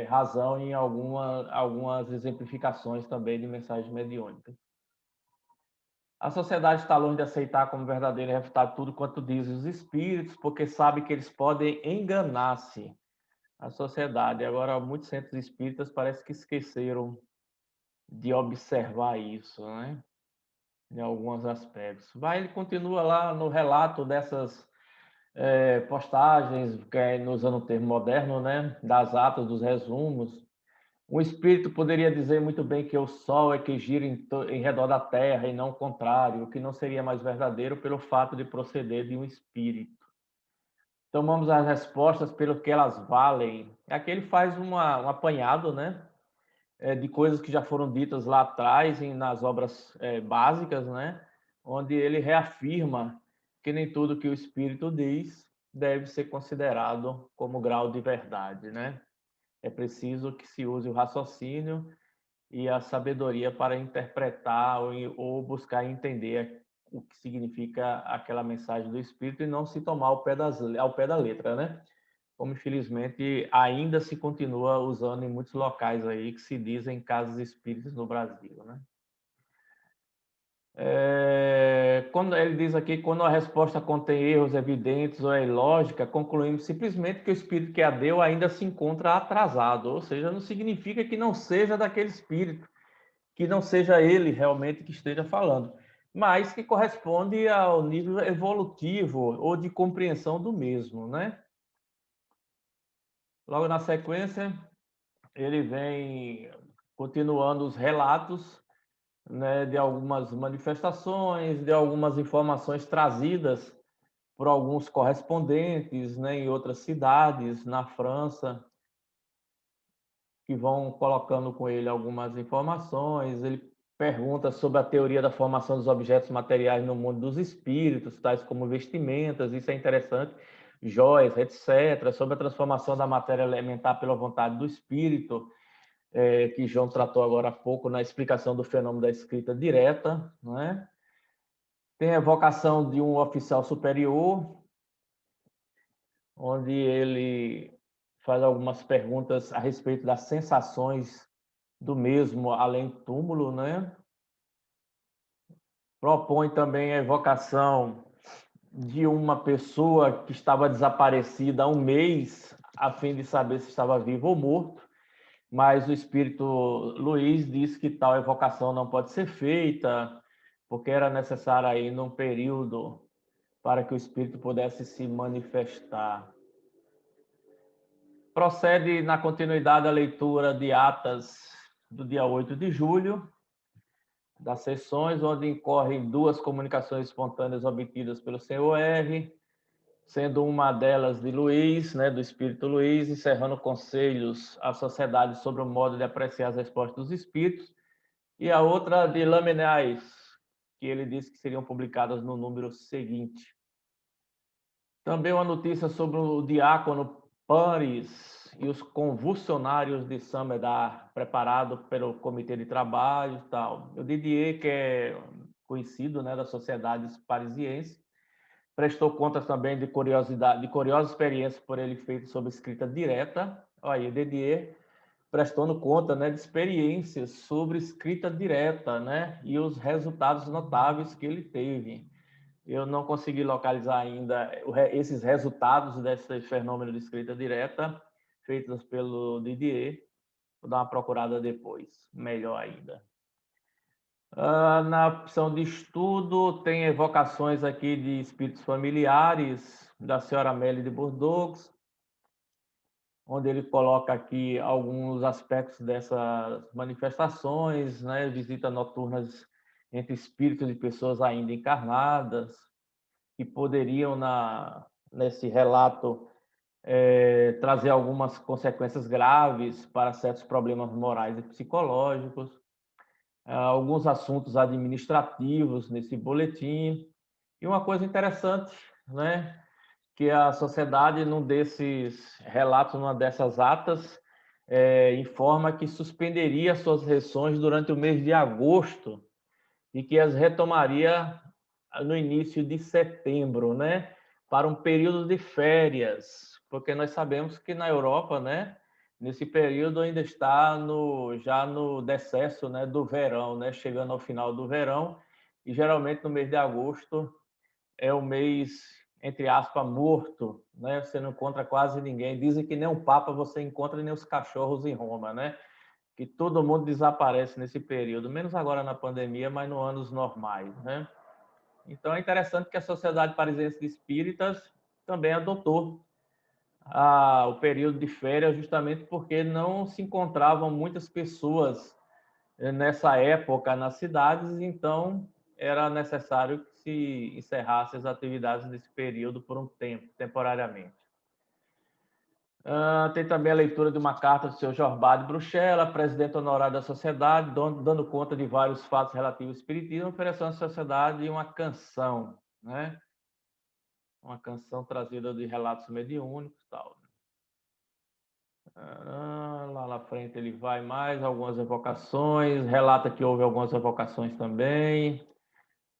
razão em algumas exemplificações também de mensagem mediúnica. A sociedade está longe de aceitar como verdadeiro e refutar tudo quanto dizem os espíritos, porque sabe que eles podem enganar-se. A sociedade, agora muitos centros espíritas parece que esqueceram de observar isso, né? Em alguns aspectos. Mas ele continua lá no relato dessas postagens, usando o termo moderno, né? Das atas, dos resumos. Um espírito poderia dizer muito bem que o Sol é que gira em redor da Terra e não o contrário, o que não seria mais verdadeiro pelo fato de proceder de um espírito. Tomamos as respostas pelo que elas valem. Aqui ele faz um apanhado, né, de coisas que já foram ditas lá atrás, nas obras básicas, né, onde ele reafirma que nem tudo que o Espírito diz deve ser considerado como grau de verdade, né? É preciso que se use o raciocínio e a sabedoria para interpretar ou buscar entender o que significa aquela mensagem do Espírito e não se tomar ao pé da letra, né? Como infelizmente ainda se continua usando em muitos locais aí que se dizem casas espíritas no Brasil, né? Quando ele diz aqui, quando a resposta contém erros evidentes ou é ilógica, concluímos simplesmente que o espírito que a deu ainda se encontra atrasado, ou seja, não significa que não seja daquele espírito, que não seja ele realmente que esteja falando, mas que corresponde ao nível evolutivo ou de compreensão do mesmo, né? Logo na sequência, ele vem continuando os relatos, né, de algumas manifestações, de algumas informações trazidas por alguns correspondentes, né, em outras cidades, na França, que vão colocando com ele algumas informações. Ele pergunta sobre a teoria da formação dos objetos materiais no mundo dos espíritos, tais como vestimentas, isso é interessante, joias, etc., sobre a transformação da matéria elementar pela vontade do espírito, que João tratou agora há pouco na explicação do fenômeno da escrita direta, né? Tem a evocação de um oficial superior, onde ele faz algumas perguntas a respeito das sensações do mesmo além túmulo, né? Propõe também a evocação de uma pessoa que estava desaparecida há um mês, a fim de saber se estava vivo ou morto, mas o espírito Luiz diz que tal evocação não pode ser feita, porque era necessário aí num período para que o espírito pudesse se manifestar. Procede na continuidade a leitura de atas do dia 8 de julho, das sessões, onde incorrem duas comunicações espontâneas obtidas pelo senhor R, sendo uma delas de Luiz, né, do espírito Luiz, encerrando conselhos à sociedade sobre o modo de apreciar as respostas dos espíritos, e a outra de Lamennais, que ele disse que seriam publicadas no número seguinte. Também uma notícia sobre o diácono Paris e os convulsionários de Saint-Médard, preparado pelo comitê de trabalho e tal. O Didier, que é conhecido, né, da sociedade parisiense, prestou contas também de curiosa experiência por ele feita sobre escrita direta. Olha aí, Didier prestando conta, né, de experiências sobre escrita direta, né, e os resultados notáveis que ele teve. Eu não consegui localizar ainda esses resultados desse fenômeno de escrita direta, feitos pelo Didier. Vou dar uma procurada depois, melhor ainda. Na opção de estudo, tem evocações aqui de espíritos familiares, da senhora Amélie de Bordeaux, onde ele coloca aqui alguns aspectos dessas manifestações, né? Visitas noturnas entre espíritos de pessoas ainda encarnadas, que poderiam, nesse relato, trazer algumas consequências graves para certos problemas morais e psicológicos. Alguns assuntos administrativos nesse boletim. E uma coisa interessante, né? Que a sociedade, num desses relatos, numa dessas atas, informa que suspenderia suas sessões durante o mês de agosto e que as retomaria no início de setembro, né? Para um período de férias, porque nós sabemos que na Europa, né? Nesse período ainda está já no decesso, né? Do verão, né? Chegando ao final do verão, e geralmente no mês de agosto é o mês, entre aspas, morto, né? Você não encontra quase ninguém. Dizem que nem um papa você encontra, nem os cachorros em Roma, né? Que todo mundo desaparece nesse período, menos agora na pandemia, mas nos anos normais, né? Então é interessante que a Sociedade Parisiense de Espíritas também adotou o período de férias, justamente porque não se encontravam muitas pessoas nessa época nas cidades, então era necessário que se encerrasse as atividades nesse período por um tempo, temporariamente. Tem também a leitura de uma carta do seu Jorbá de Bruxelas, presidente honorário da sociedade, dando conta de vários fatos relativos ao espiritismo, oferecendo à sociedade uma canção, né? Uma canção trazida de relatos mediúnicos e tal. Lá na frente ele vai mais, algumas evocações, relata que houve algumas evocações também,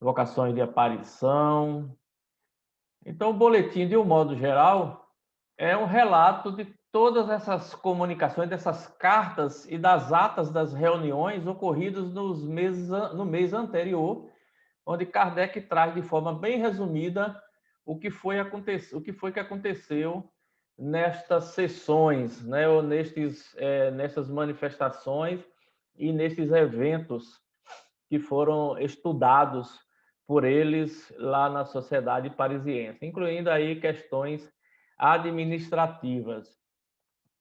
evocações de aparição. Então, o boletim, de um modo geral, é um relato de todas essas comunicações, dessas cartas e das atas das reuniões ocorridas no mês anterior, onde Kardec traz de forma bem resumida o que foi que aconteceu nestas sessões, né, ou nessas manifestações e nesses eventos que foram estudados por eles lá na Sociedade Parisiense, incluindo aí questões administrativas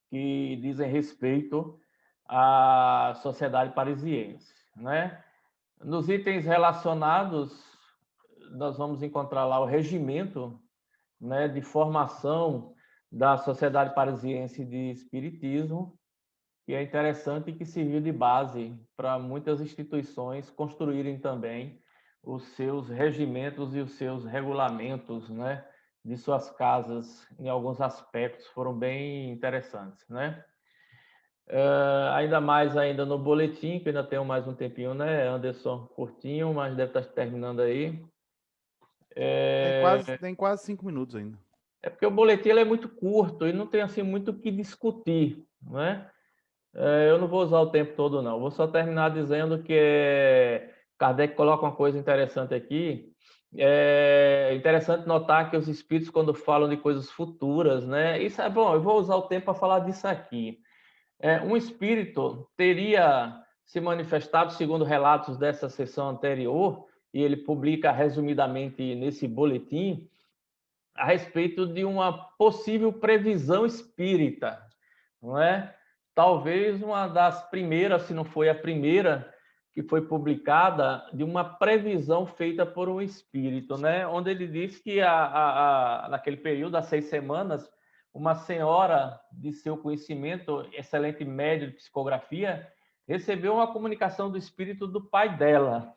que dizem respeito à Sociedade Parisiense, né? Nos itens relacionados, nós vamos encontrar lá o regimento, né, de formação da Sociedade Parisiense de Espiritismo, que é interessante e que serviu de base para muitas instituições construírem também os seus regimentos e os seus regulamentos, né, de suas casas, em alguns aspectos, foram bem interessantes, né? Ainda mais ainda no boletim, que ainda tenho mais um tempinho, né, Anderson? Curtinho, mas deve estar terminando aí. Tem quase 5 minutos ainda. É porque o boletim ele é muito curto e não tem assim muito o que discutir, né? Eu não vou usar o tempo todo, não. Vou só terminar dizendo que Kardec coloca uma coisa interessante aqui. É interessante notar que os espíritos, quando falam de coisas futuras, né? Isso é bom, eu vou usar o tempo para falar disso aqui. Um espírito teria se manifestado, segundo relatos dessa sessão anterior, e ele publica resumidamente nesse boletim, a respeito de uma possível previsão espírita, não é? Talvez uma das primeiras, se não foi a primeira, que foi publicada, de uma previsão feita por um espírito, né? Onde ele diz que naquele período, há 6 semanas, uma senhora de seu conhecimento, excelente médium de psicografia, recebeu uma comunicação do espírito do pai dela,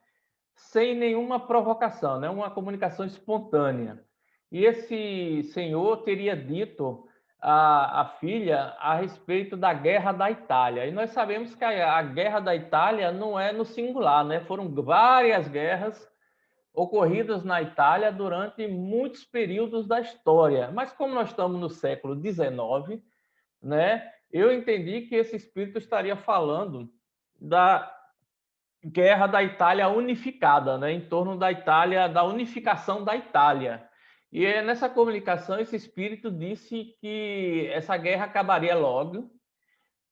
sem nenhuma provocação, né? Uma comunicação espontânea. E esse senhor teria dito à filha a respeito da Guerra da Itália. E nós sabemos que a Guerra da Itália não é no singular, né? Foram várias guerras ocorridas na Itália durante muitos períodos da história. Mas como nós estamos no século XIX, né? Eu entendi que esse espírito estaria falando da guerra da Itália unificada, né? Em torno da Itália, da unificação da Itália. E nessa comunicação, esse espírito disse que essa guerra acabaria logo,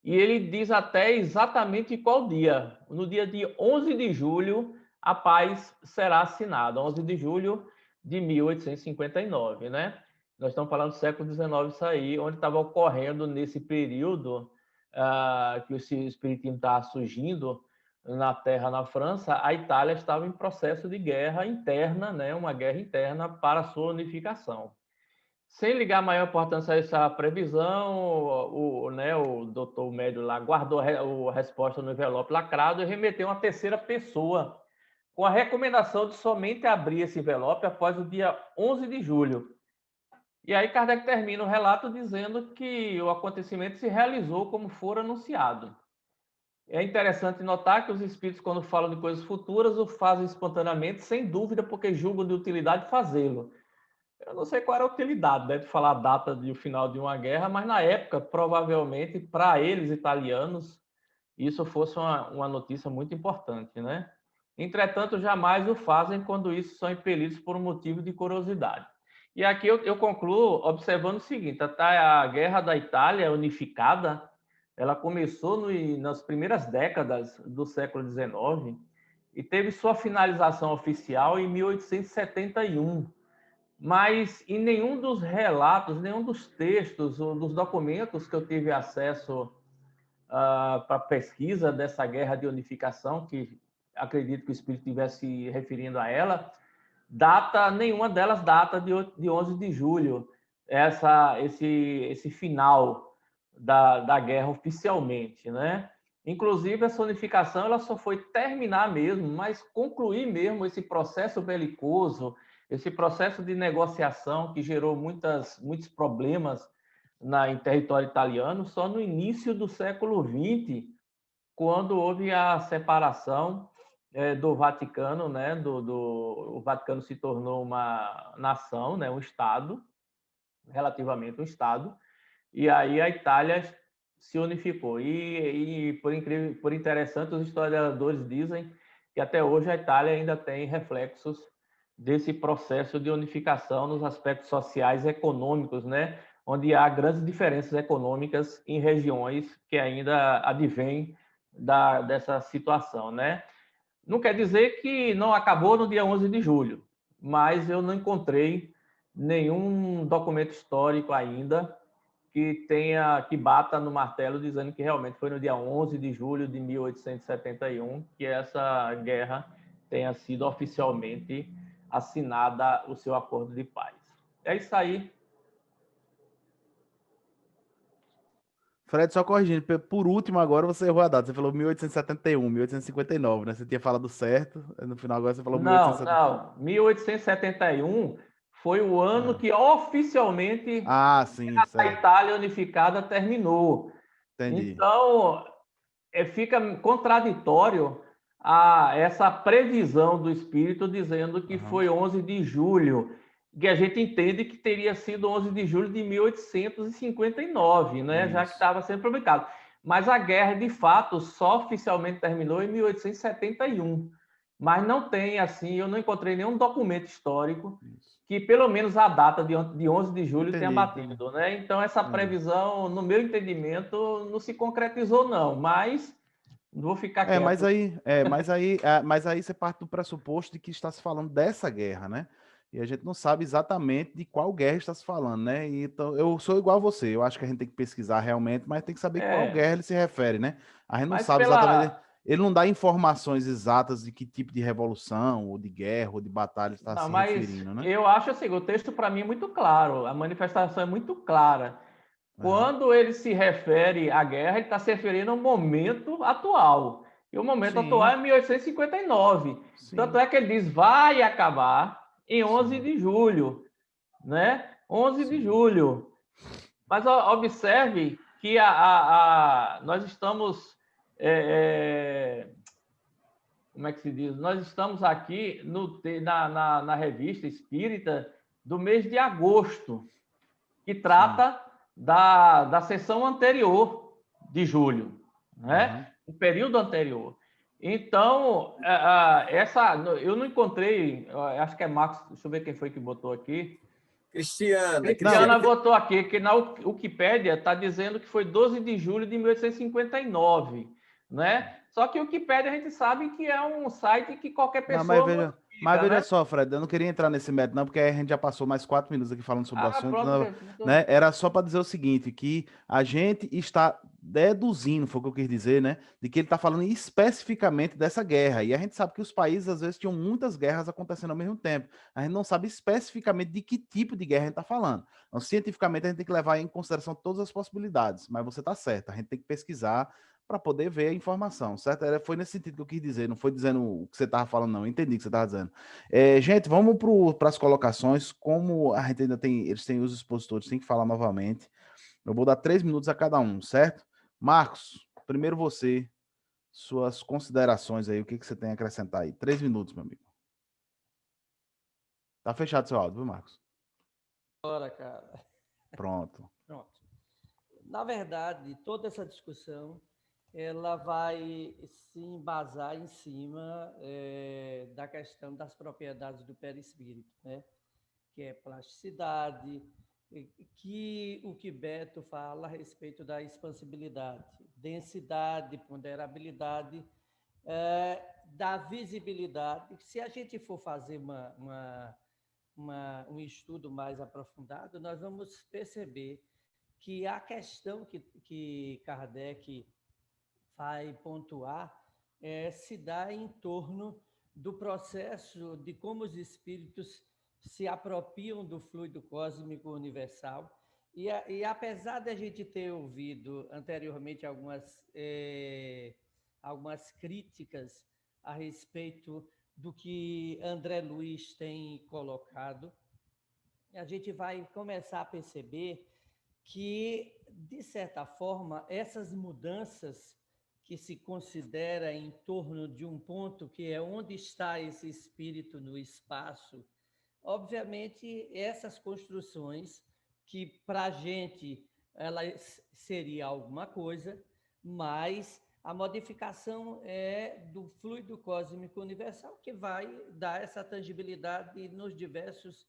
e ele diz até exatamente qual dia. No dia de 11 de julho, a paz será assinada. 11 de julho de 1859, né? Nós estamos falando do século XIX, isso aí, onde estava ocorrendo nesse período que o espiritismo estava surgindo na terra, na França, a Itália estava em processo de guerra interna, né? Uma guerra interna para a sua unificação. Sem ligar maior importância a essa previsão, o doutor Médio lá guardou a resposta no envelope lacrado e remeteu uma terceira pessoa com a recomendação de somente abrir esse envelope após o dia 11 de julho. E aí Kardec termina o relato dizendo que o acontecimento se realizou como for anunciado. É interessante notar que os espíritos, quando falam de coisas futuras, o fazem espontaneamente, sem dúvida, porque julgam de utilidade fazê-lo. Eu não sei qual era a utilidade, né, de falar a data do final de uma guerra, mas na época, provavelmente, para eles, italianos, isso fosse uma notícia muito importante, né? Entretanto, jamais o fazem quando isso são impelidos por um motivo de curiosidade. E aqui eu concluo observando o seguinte: a guerra da Itália unificada, ela começou nas primeiras décadas do século XIX e teve sua finalização oficial em 1871. Mas em nenhum dos relatos, nenhum dos textos ou dos documentos que eu tive acesso para a pesquisa dessa guerra de unificação, que acredito que o Espírito estivesse se referindo a ela, nenhuma delas data de 11 de julho, esse final da guerra oficialmente, né? Inclusive, essa unificação ela só foi terminar mesmo, mas concluir mesmo esse processo belicoso, esse processo de negociação que gerou muitos problemas em território italiano, só no início do século XX, quando houve a separação do Vaticano, né? O Vaticano se tornou uma nação, né? Um Estado, relativamente um Estado, e aí a Itália se unificou. E por interessante, os historiadores dizem que até hoje a Itália ainda tem reflexos desse processo de unificação nos aspectos sociais e econômicos, né? Onde há grandes diferenças econômicas em regiões que ainda advêm dessa situação, né? Não quer dizer que não acabou no dia 11 de julho, mas eu não encontrei nenhum documento histórico ainda que bata no martelo dizendo que realmente foi no dia 11 de julho de 1871 que essa guerra tenha sido oficialmente assinada o seu acordo de paz. É isso aí. Fred, só corrigindo, por último agora você errou a data, você falou 1871, 1859, né? Você tinha falado certo, no final agora você falou 1871. Não, 1871 foi o ano que oficialmente sim, a Itália unificada terminou. Entendi. Então, fica contraditório essa previsão do Espírito dizendo que foi 11 de julho, que a gente entende que teria sido 11 de julho de 1859, né? Isso. Já que estava sendo publicado. Mas a guerra, de fato, só oficialmente terminou em 1871. Mas não tem, assim, eu não encontrei nenhum documento histórico que pelo menos a data de 11 de julho tenha batido, né? Então, essa previsão, no meu entendimento, não se concretizou, não. Mas vou ficar quieto. Mas aí você parte do pressuposto de que está se falando dessa guerra, né? E a gente não sabe exatamente de qual guerra está se falando, né? Então, eu sou igual a você. Eu acho que a gente tem que pesquisar realmente, mas tem que saber qual guerra ele se refere, né? A gente não sabe exatamente. Ele não dá informações exatas de que tipo de revolução, ou de guerra, ou de batalha está se referindo, né? Eu acho assim, o texto para mim é muito claro, a manifestação é muito clara. Quando ele se refere à guerra, ele está se referindo ao momento atual. E o momento atual é 1859. Tanto é que ele diz, vai acabar em 11 de julho, né? 11 de julho. Mas observe que nós estamos... como é que se diz? Nós estamos aqui na revista Espírita do mês de agosto, que trata da sessão anterior de julho, né? O período anterior. Então, eu não encontrei, acho que é Marcos, deixa eu ver quem foi que botou aqui. Cristiana botou aqui, que na Wikipédia está dizendo que foi 12 de julho de 1859, né? Só que o Wikipédia a gente sabe que é um site que qualquer pessoa... Mas veja só, Fred, eu não queria entrar nesse método, não, porque a gente já passou mais 4 minutos aqui falando sobre o assunto. Pronto, não, né? Era só para dizer o seguinte, que a gente está deduzindo, foi o que eu quis dizer, né? De que ele está falando especificamente dessa guerra. E a gente sabe que os países, às vezes, tinham muitas guerras acontecendo ao mesmo tempo. A gente não sabe especificamente de que tipo de guerra a gente está falando. Então, cientificamente, a gente tem que levar em consideração todas as possibilidades. Mas você está certo, a gente tem que pesquisar para poder ver a informação, certo? Foi nesse sentido que eu quis dizer, não foi dizendo o que você estava falando, não. Eu entendi o que você estava dizendo. Gente, vamos para as colocações. Como a gente ainda tem, eles têm os expositores, tem que falar novamente. Eu vou dar 3 minutos a cada um, certo? Marcos, primeiro você, suas considerações aí, o que você tem a acrescentar aí? 3 minutos, meu amigo. Tá fechado seu áudio, viu, Marcos? Bora, cara. Pronto. Na verdade, toda essa discussão ela vai se embasar em cima da questão das propriedades do perispírito, né? Que é plasticidade, que o que Beto fala a respeito da expansibilidade, densidade, ponderabilidade, da visibilidade. Se a gente for fazer um estudo mais aprofundado, nós vamos perceber que a questão que Kardec vai pontuar se dá em torno do processo de como os espíritos se apropriam do fluido cósmico universal. E apesar de a gente ter ouvido anteriormente algumas críticas a respeito do que André Luiz tem colocado, a gente vai começar a perceber que, de certa forma, essas mudanças que se considera em torno de um ponto que é onde está esse espírito no espaço, obviamente, essas construções que, para a gente, elas seria alguma coisa, mas a modificação é do fluido cósmico universal que vai dar essa tangibilidade nos diversos,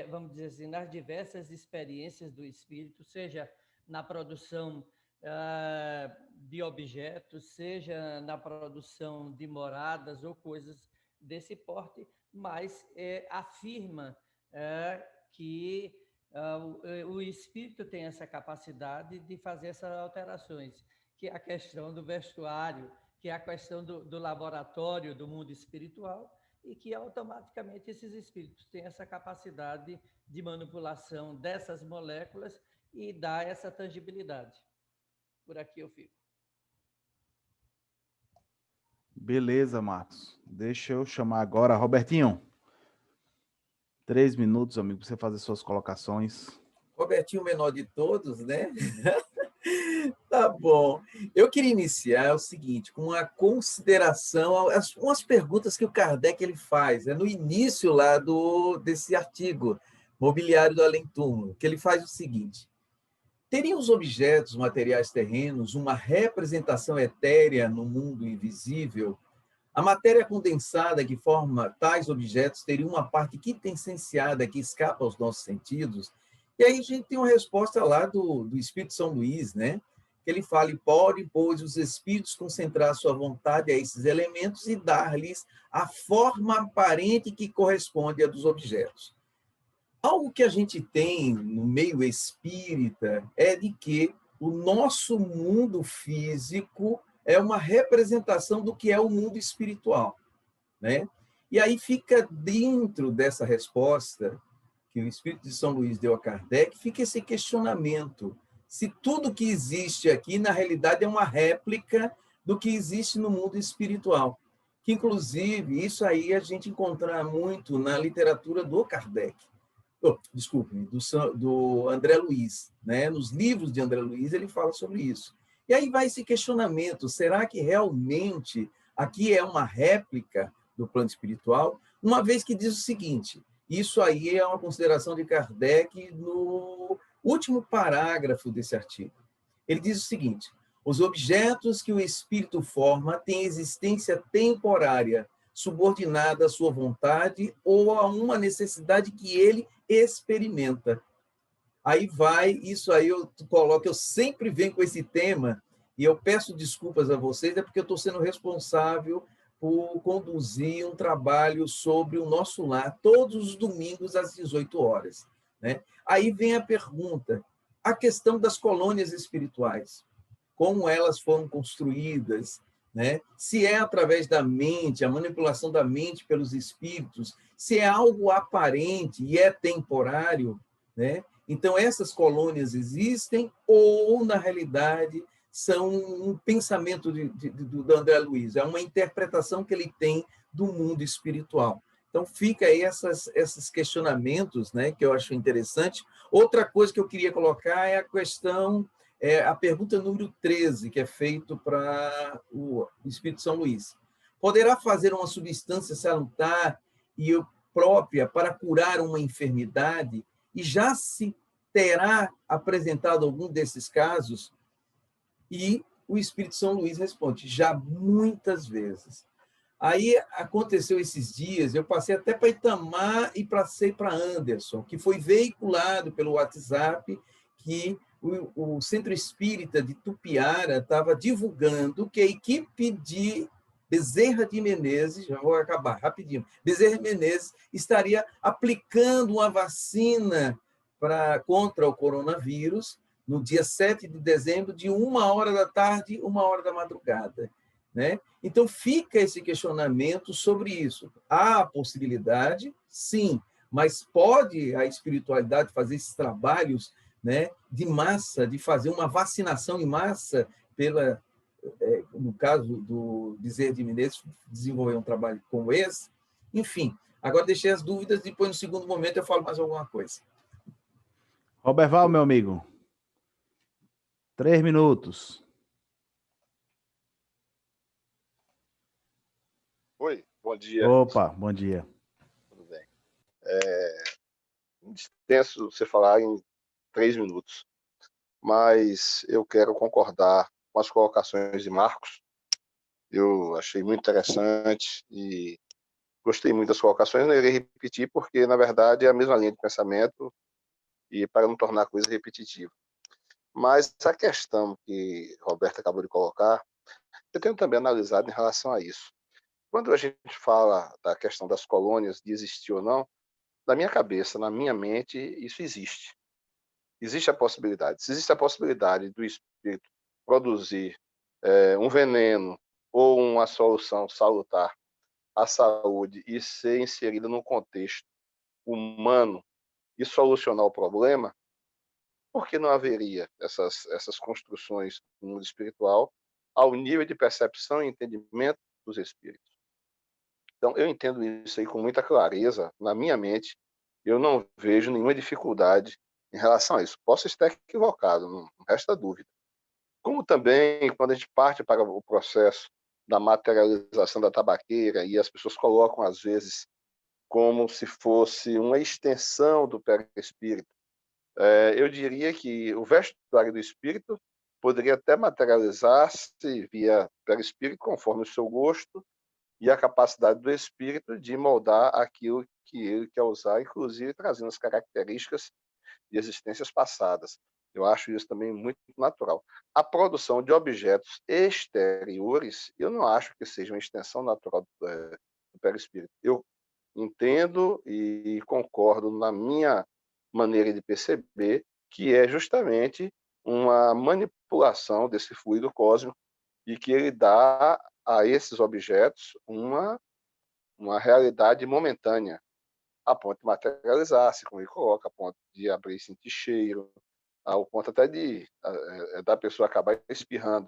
vamos dizer assim, nas diversas experiências do espírito, seja na produção de objetos, seja na produção de moradas ou coisas desse porte, mas afirma que o espírito tem essa capacidade de fazer essas alterações, que é a questão do vestuário, que é a questão do laboratório do mundo espiritual, e que automaticamente esses espíritos têm essa capacidade de manipulação dessas moléculas e dar essa tangibilidade. Por aqui eu fico. Beleza, Marcos. Deixa eu chamar agora Robertinho. 3 minutos, amigo, para você fazer suas colocações. Robertinho, o menor de todos, né? Tá bom. Eu queria iniciar o seguinte, com uma consideração, umas perguntas que o Kardec ele faz, no início lá desse artigo, Mobiliário do Além-Túmulo, que ele faz o seguinte: teriam os objetos materiais terrenos uma representação etérea no mundo invisível? A matéria condensada que forma tais objetos teria uma parte quintessenciada que escapa aos nossos sentidos? E aí a gente tem uma resposta lá do Espírito São Luís, né? Que ele fala: e podem, pois, os espíritos concentrar sua vontade a esses elementos e dar-lhes a forma aparente que corresponde à dos objetos. Algo que a gente tem no meio espírita é de que o nosso mundo físico é uma representação do que é o mundo espiritual, né? E aí fica dentro dessa resposta que o Espírito de São Luís deu a Kardec, fica esse questionamento: se tudo que existe aqui, na realidade, é uma réplica do que existe no mundo espiritual. Que, inclusive, isso aí a gente encontra muito na literatura do Kardec. Desculpe, do André Luiz, né? Nos livros de André Luiz ele fala sobre isso. E aí vai esse questionamento: será que realmente aqui é uma réplica do plano espiritual? Uma vez que diz o seguinte: isso aí é uma consideração de Kardec último parágrafo desse artigo. Ele diz o seguinte: os objetos que o espírito forma têm existência temporária, subordinada à sua vontade ou a uma necessidade que ele experimenta. Aí vai, isso aí eu coloco, eu sempre venho com esse tema, e eu peço desculpas a vocês, é porque eu estou sendo responsável por conduzir um trabalho sobre o nosso lar, todos os domingos às 18 horas. Né? Aí vem a pergunta, a questão das colônias espirituais, como elas foram construídas, né? Se é através da mente, a manipulação da mente pelos espíritos, se é algo aparente e é temporário, né? Então, essas colônias existem ou, na realidade, são um pensamento do André Luiz, é uma interpretação que ele tem do mundo espiritual. Então, fica aí esses questionamentos, né, que eu acho interessante. Outra coisa que eu queria colocar é a questão, a pergunta número 13, que é feita para o Espírito São Luís. Poderá fazer uma substância salutar e própria para curar uma enfermidade? E já se terá apresentado algum desses casos? E o Espírito São Luís responde, já muitas vezes. Aí aconteceu esses dias, eu passei até para Itamar e passei para Anderson, que foi veiculado pelo WhatsApp, que o Centro Espírita de Tupiara estava divulgando que a equipe de Bezerra de Menezes, já vou acabar rapidinho, Bezerra de Menezes estaria aplicando uma vacina contra o coronavírus no dia 7 de dezembro, de 1h da tarde, 1h da madrugada. Né? Então, fica esse questionamento sobre isso. Há a possibilidade, sim, mas pode a espiritualidade fazer esses trabalhos, né, de massa, de fazer uma vacinação em massa, no caso do Bezerra de Menezes, desenvolver um trabalho como esse? Enfim, agora deixei as dúvidas, depois, no segundo momento, eu falo mais alguma coisa. Roberval, meu amigo. 3 minutos. Oi, bom dia. Opa, bom dia. Tudo bem. Extenso você falar em 3 minutos, mas eu quero concordar com as colocações de Marcos. Eu achei muito interessante e gostei muito das colocações. Não irei repetir porque, na verdade, é a mesma linha de pensamento e para não tornar a coisa repetitiva. Mas a questão que Roberto acabou de colocar, eu tenho também analisado em relação a isso. Quando a gente fala da questão das colônias, de existir ou não, na minha cabeça, na minha mente, isso existe. Existe a possibilidade. Se existe a possibilidade do espírito produzir um veneno ou uma solução salutar à saúde e ser inserida num contexto humano e solucionar o problema, por que não haveria essas construções no mundo espiritual ao nível de percepção e entendimento dos espíritos? Então, eu entendo isso aí com muita clareza na minha mente. Eu não vejo nenhuma dificuldade em relação a isso. Posso estar equivocado, não resta dúvida. Como também, quando a gente parte para o processo da materialização da tabaqueira, e as pessoas colocam, às vezes, como se fosse uma extensão do perispírito, eu diria que o vestuário do espírito poderia até materializar-se via perispírito, conforme o seu gosto, e a capacidade do espírito de moldar aquilo que ele quer usar, inclusive trazendo as características de existências passadas. Eu acho isso também muito natural. A produção de objetos exteriores, eu não acho que seja uma extensão natural do perispírito. Eu entendo e concordo na minha maneira de perceber que é justamente uma manipulação desse fluido cósmico e que ele dá a esses objetos uma realidade momentânea, a ponto de materializar-se, como ele coloca, a ponto de abrir e sentir cheiro, ao ponto até de da pessoa acabar espirrando,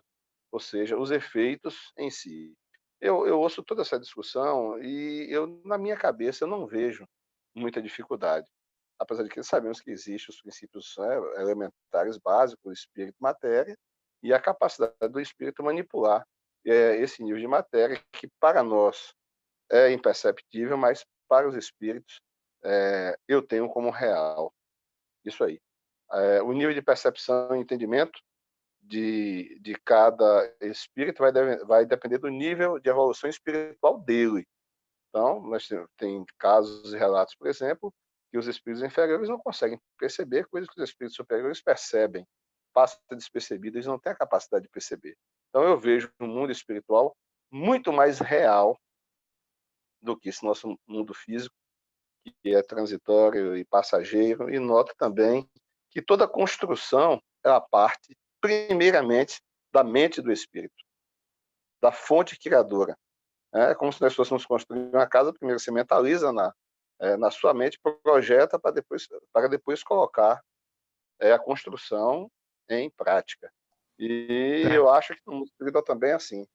ou seja, os efeitos em si. Eu ouço toda essa discussão e na minha cabeça eu não vejo muita dificuldade, apesar de que sabemos que existem os princípios elementares básicos, espírito e matéria, e a capacidade do espírito manipular esse nível de matéria que para nós é imperceptível, mas para os espíritos eu tenho como real. Isso aí. o nível de percepção e entendimento de cada espírito vai depender do nível de evolução espiritual dele. Então, nós tem casos e relatos, por exemplo, que os espíritos inferiores não conseguem perceber coisas que os espíritos superiores percebem. Passa despercebido, eles não têm a capacidade de perceber. Então, eu vejo um mundo espiritual muito mais real do que esse nosso mundo físico, que é transitório e passageiro, e noto também que toda construção é a parte, primeiramente, da mente do espírito, da fonte criadora. É como se nós fôssemos construir uma casa, primeiro você mentaliza na sua mente, projeta para depois colocar a construção em prática. E eu acho que no mundo espiritual também é assim.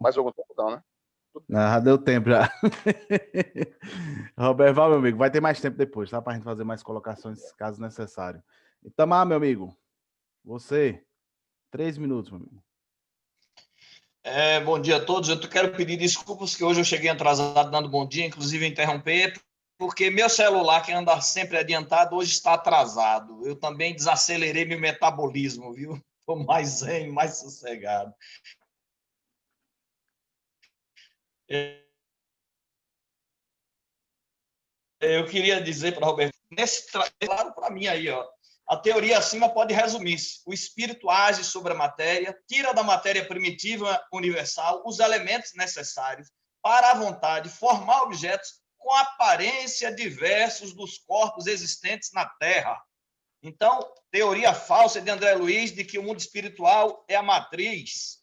Mais algum tempo não, né? Já deu tempo já. Roberto, meu amigo, vai ter mais tempo depois, tá? Para a gente fazer mais colocações, caso necessário. Itamar, meu amigo, você, 3 minutos, meu amigo. Bom dia a todos. Eu quero pedir desculpas que hoje eu cheguei atrasado dando bom dia, inclusive interromper, porque meu celular, que anda sempre adiantado, hoje está atrasado. Eu também desacelerei meu metabolismo, viu? Estou mais zen, mais sossegado. Eu queria dizer para o Roberto, claro para mim aí, ó, a teoria acima pode resumir-se. O espírito age sobre a matéria, tira da matéria primitiva universal os elementos necessários para a vontade formar objetos com aparência diversos dos corpos existentes na Terra. Então, teoria falsa de André Luiz de que o mundo espiritual é a matriz.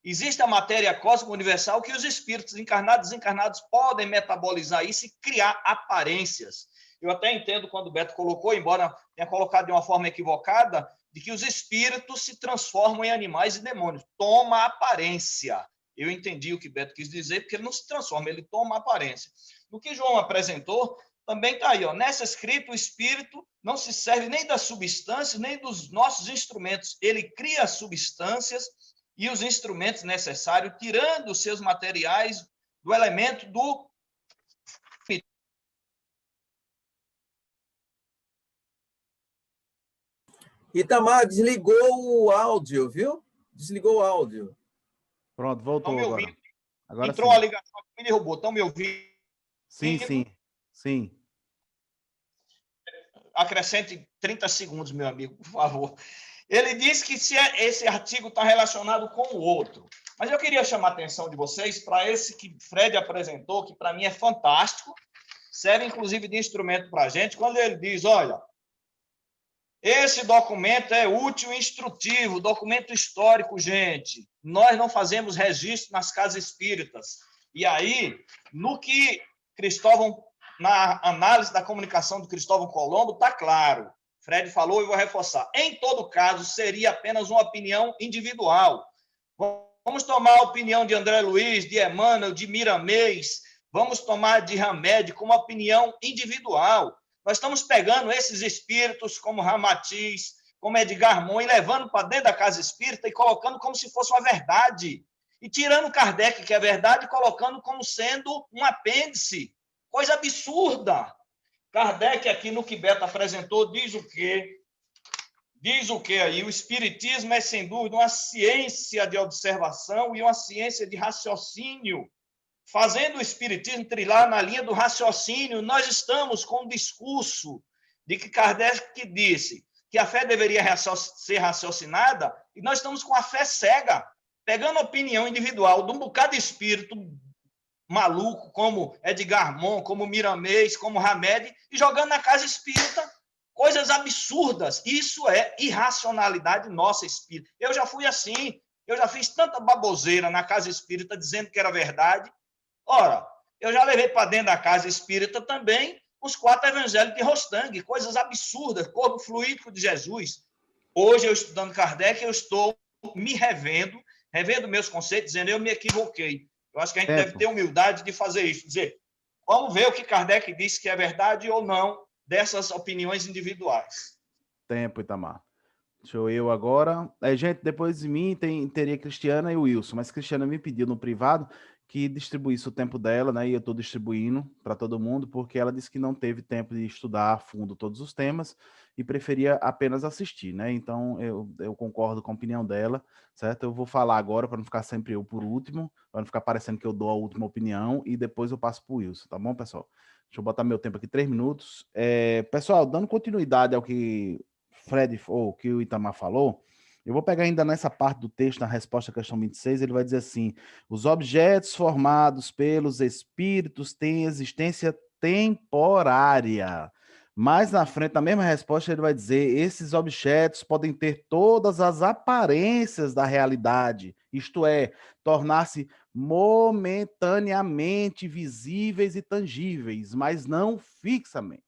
Existe a matéria cósmica universal que os espíritos encarnados e desencarnados podem metabolizar isso e criar aparências. Eu até entendo quando o Beto colocou, embora tenha colocado de uma forma equivocada, de que os espíritos se transformam em animais e demônios. Toma aparência. Eu entendi o que Beto quis dizer, porque ele não se transforma, ele toma aparência. No que João apresentou, também está aí, ó, nessa escrita, o espírito não se serve nem das substâncias, nem dos nossos instrumentos. Ele cria as substâncias e os instrumentos necessários, tirando os seus materiais do elemento do... Itamar, desligou o áudio, viu? Desligou o áudio. Pronto, voltou agora. Agora entrou sim. A ligação que me derrubou. Estão me ouvindo? Sim. Acrescente 30 segundos, meu amigo, por favor. Ele disse que esse artigo está relacionado com o outro. Mas eu queria chamar a atenção de vocês para esse que Fred apresentou, que para mim é fantástico, serve inclusive de instrumento para a gente, quando ele diz, olha, esse documento é útil e instrutivo, documento histórico, gente. Nós não fazemos registro nas casas espíritas. E aí, no que Cristóvão, na análise da comunicação do Cristóvão Colombo, está claro. Fred falou e vou reforçar. Em todo caso, seria apenas uma opinião individual. Vamos tomar a opinião de André Luiz, de Emmanuel, de Miramês, vamos tomar de Hamed como opinião individual. Nós estamos pegando esses espíritos como Ramatiz, como Edgar Moon, e levando para dentro da casa espírita e colocando como se fosse uma verdade. E tirando Kardec, que é verdade, e colocando como sendo um apêndice. Coisa absurda. Kardec, aqui no que Beto apresentou, diz o quê? Diz o quê aí? O espiritismo é, sem dúvida, uma ciência de observação e uma ciência de raciocínio. Fazendo o espiritismo trilhar na linha do raciocínio, nós estamos com um discurso de que Kardec disse que a fé deveria ser raciocinada, e nós estamos com a fé cega, pegando a opinião individual de um bocado de espírito maluco, como Edgar Moon, como Miramês, como Hamed, e jogando na casa espírita coisas absurdas. Isso é irracionalidade nossa espírita. Eu já fui assim, eu já fiz tanta baboseira na casa espírita dizendo que era verdade. Ora, eu já levei para dentro da casa espírita também os 4 evangelhos de Rostang, coisas absurdas, corpo fluídico de Jesus. Hoje, eu estudando Kardec, eu estou me revendo meus conceitos, dizendo eu me equivoquei. Eu acho que a gente deve ter humildade de fazer isso, dizer, vamos ver o que Kardec disse que é verdade ou não dessas opiniões individuais. Tempo, Itamar. Deixa eu agora. Gente, depois de mim teria Cristiana e o Wilson, mas Cristiana me pediu no privado que distribuísse o tempo dela, né? E eu estou distribuindo para todo mundo, porque ela disse que não teve tempo de estudar a fundo todos os temas e preferia apenas assistir, né? Então eu concordo com a opinião dela, certo? Eu vou falar agora para não ficar sempre eu por último, para não ficar parecendo que eu dou a última opinião e depois eu passo para o Wilson, tá bom, pessoal? Deixa eu botar meu tempo aqui, 3 minutos. Pessoal, dando continuidade ao que Fred ou que o Itamar falou, eu vou pegar ainda nessa parte do texto, na resposta à questão 26, ele vai dizer assim: os objetos formados pelos espíritos têm existência temporária. Mais na frente, na mesma resposta, ele vai dizer: esses objetos podem ter todas as aparências da realidade, isto é, tornar-se momentaneamente visíveis e tangíveis, mas não fixamente.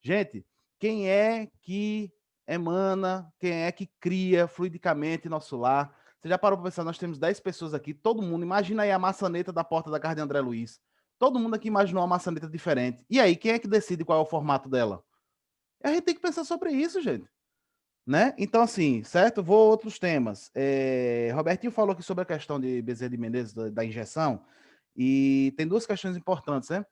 Gente, quem é que emana, quem é que cria fluidicamente nosso lar? Você já parou para pensar, nós temos 10 pessoas aqui, todo mundo, imagina aí a maçaneta da porta da casa de André Luiz. Todo mundo aqui imaginou uma maçaneta diferente. E aí, quem é que decide qual é o formato dela? A gente tem que pensar sobre isso, gente. Né? Então, assim, certo? Vou a outros temas. Robertinho falou aqui sobre a questão de Bezerra de Menezes, da injeção, e tem duas questões importantes, né?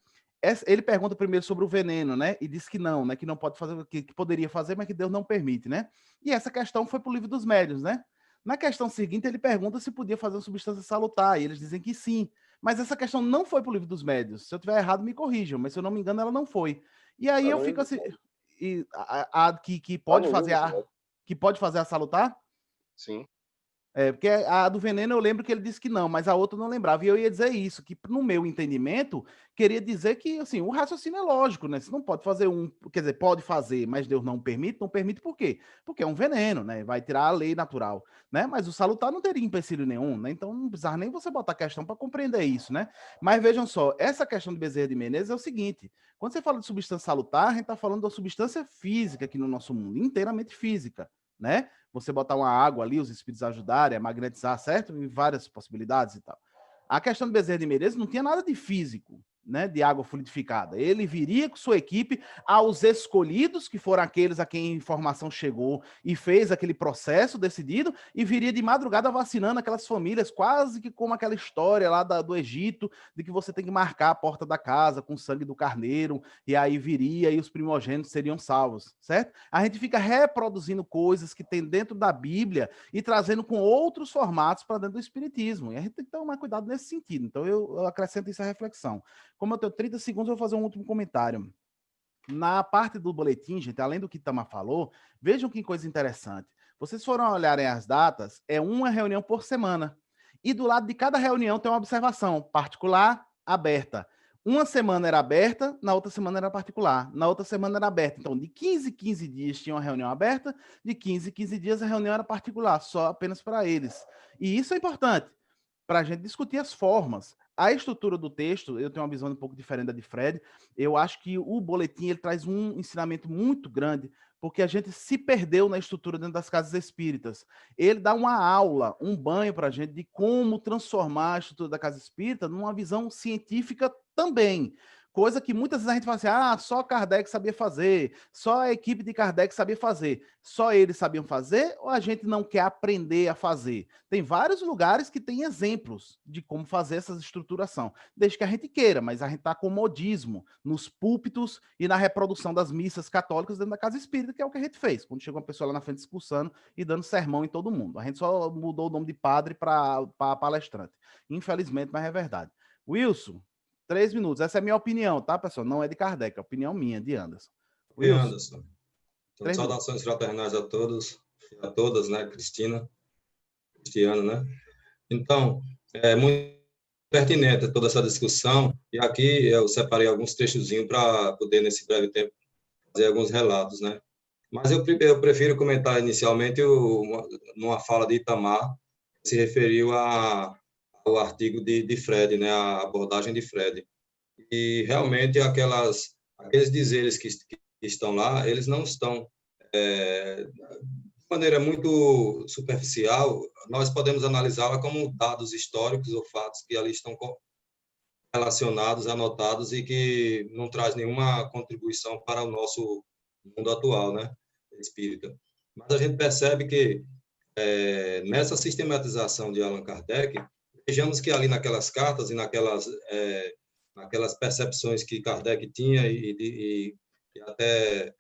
Ele pergunta primeiro sobre o veneno, né? E diz que não, né? Que não pode fazer, que poderia fazer, mas que Deus não permite, né? E essa questão foi para o livro dos médiuns, né? Na questão seguinte, ele pergunta se podia fazer uma substância salutar, e eles dizem que sim. Mas essa questão não foi para o livro dos médiuns. Se eu tiver errado, me corrijam, mas se eu não me engano, ela não foi. E aí eu fico assim. Que pode fazer que pode fazer a salutar? Sim. Porque a do veneno eu lembro que ele disse que não, mas a outra eu não lembrava. E eu ia dizer isso, que no meu entendimento, queria dizer que assim, o raciocínio é lógico, né? Você não pode fazer quer dizer, pode fazer, mas Deus não permite por quê? Porque é um veneno, né? Vai tirar a lei natural, né? Mas o salutar não teria empecilho nenhum, né? Então não precisava nem você botar questão para compreender isso, né? Mas vejam só, essa questão de Bezerra de Menezes é o seguinte: quando você fala de substância salutar, a gente está falando da substância física aqui no nosso mundo, inteiramente física, né? Você botar uma água ali, os espíritos ajudarem a magnetizar, certo? E várias possibilidades e tal. A questão do Bezerra de Menezes não tinha nada de físico, né, de água fluidificada. Ele viria com sua equipe aos escolhidos, que foram aqueles a quem a informação chegou e fez aquele processo decidido, e viria de madrugada vacinando aquelas famílias, quase que como aquela história lá do Egito, de que você tem que marcar a porta da casa com o sangue do carneiro, e aí viria e os primogênitos seriam salvos, certo? A gente fica reproduzindo coisas que tem dentro da Bíblia e trazendo com outros formatos para dentro do Espiritismo, e a gente tem que tomar cuidado nesse sentido. Então eu acrescento isso à reflexão. Como eu tenho 30 segundos, eu vou fazer um último comentário. Na parte do boletim, gente, além do que Itamar falou, vejam que coisa interessante. Vocês foram olharem as datas, é uma reunião por semana. E do lado de cada reunião tem uma observação particular, aberta. Uma semana era aberta, na outra semana era particular. Na outra semana era aberta. Então, de 15 em 15 dias tinha uma reunião aberta, de 15 em 15 dias a reunião era particular, só apenas para eles. E isso é importante, para a gente discutir as formas. A estrutura do texto, eu tenho uma visão um pouco diferente da de Fred. Eu acho que o boletim ele traz um ensinamento muito grande, porque a gente se perdeu na estrutura dentro das casas espíritas. Ele dá uma aula, um banho para a gente de como transformar a estrutura da casa espírita numa visão científica também. Coisa que muitas vezes a gente fala assim, só Kardec sabia fazer, só a equipe de Kardec sabia fazer. Só eles sabiam fazer ou a gente não quer aprender a fazer? Tem vários lugares que tem exemplos de como fazer essa estruturação, desde que a gente queira, mas a gente está com modismo nos púlpitos e na reprodução das missas católicas dentro da casa espírita, que é o que a gente fez, quando chegou uma pessoa lá na frente discursando e dando sermão em todo mundo. A gente só mudou o nome de padre para palestrante. Infelizmente, mas é verdade. Wilson, 3 minutos. Essa é a minha opinião, tá, pessoal? Não é de Kardec, é a opinião minha, de Anderson. Wilson. Anderson. Então, saudações fraternais a todos, a todas, né, Cristiana, né? Então, é muito pertinente toda essa discussão, e aqui eu separei alguns trechozinhos para poder, nesse breve tempo, fazer alguns relatos, né? Mas eu prefiro comentar inicialmente numa fala de Itamar, que se referiu ao artigo de Fred, né, a abordagem de Fred. E realmente aqueles dizeres que estão lá, eles não estão de maneira muito superficial, nós podemos analisá-la como dados históricos ou fatos que ali estão relacionados, anotados e que não traz nenhuma contribuição para o nosso mundo atual, né, espírita. Mas a gente percebe que, nessa sistematização de Allan Kardec, vejamos que ali naquelas cartas e naquelas percepções que Kardec tinha e até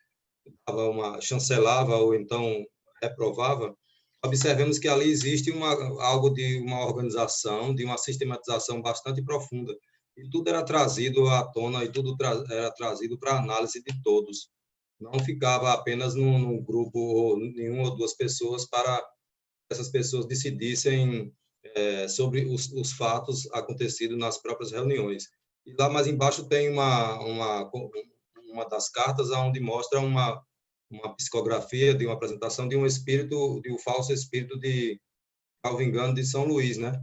chancelava ou então reprovava, observemos que ali existe algo de uma organização, de uma sistematização bastante profunda. E tudo era trazido à tona e tudo era trazido para a análise de todos. Não ficava apenas num grupo ou em uma ou duas pessoas para essas pessoas decidissem sobre os fatos acontecidos nas próprias reuniões. E lá mais embaixo tem uma das cartas onde mostra uma psicografia de uma apresentação de um espírito, de um falso espírito de, salvo engano, de São Luís, né?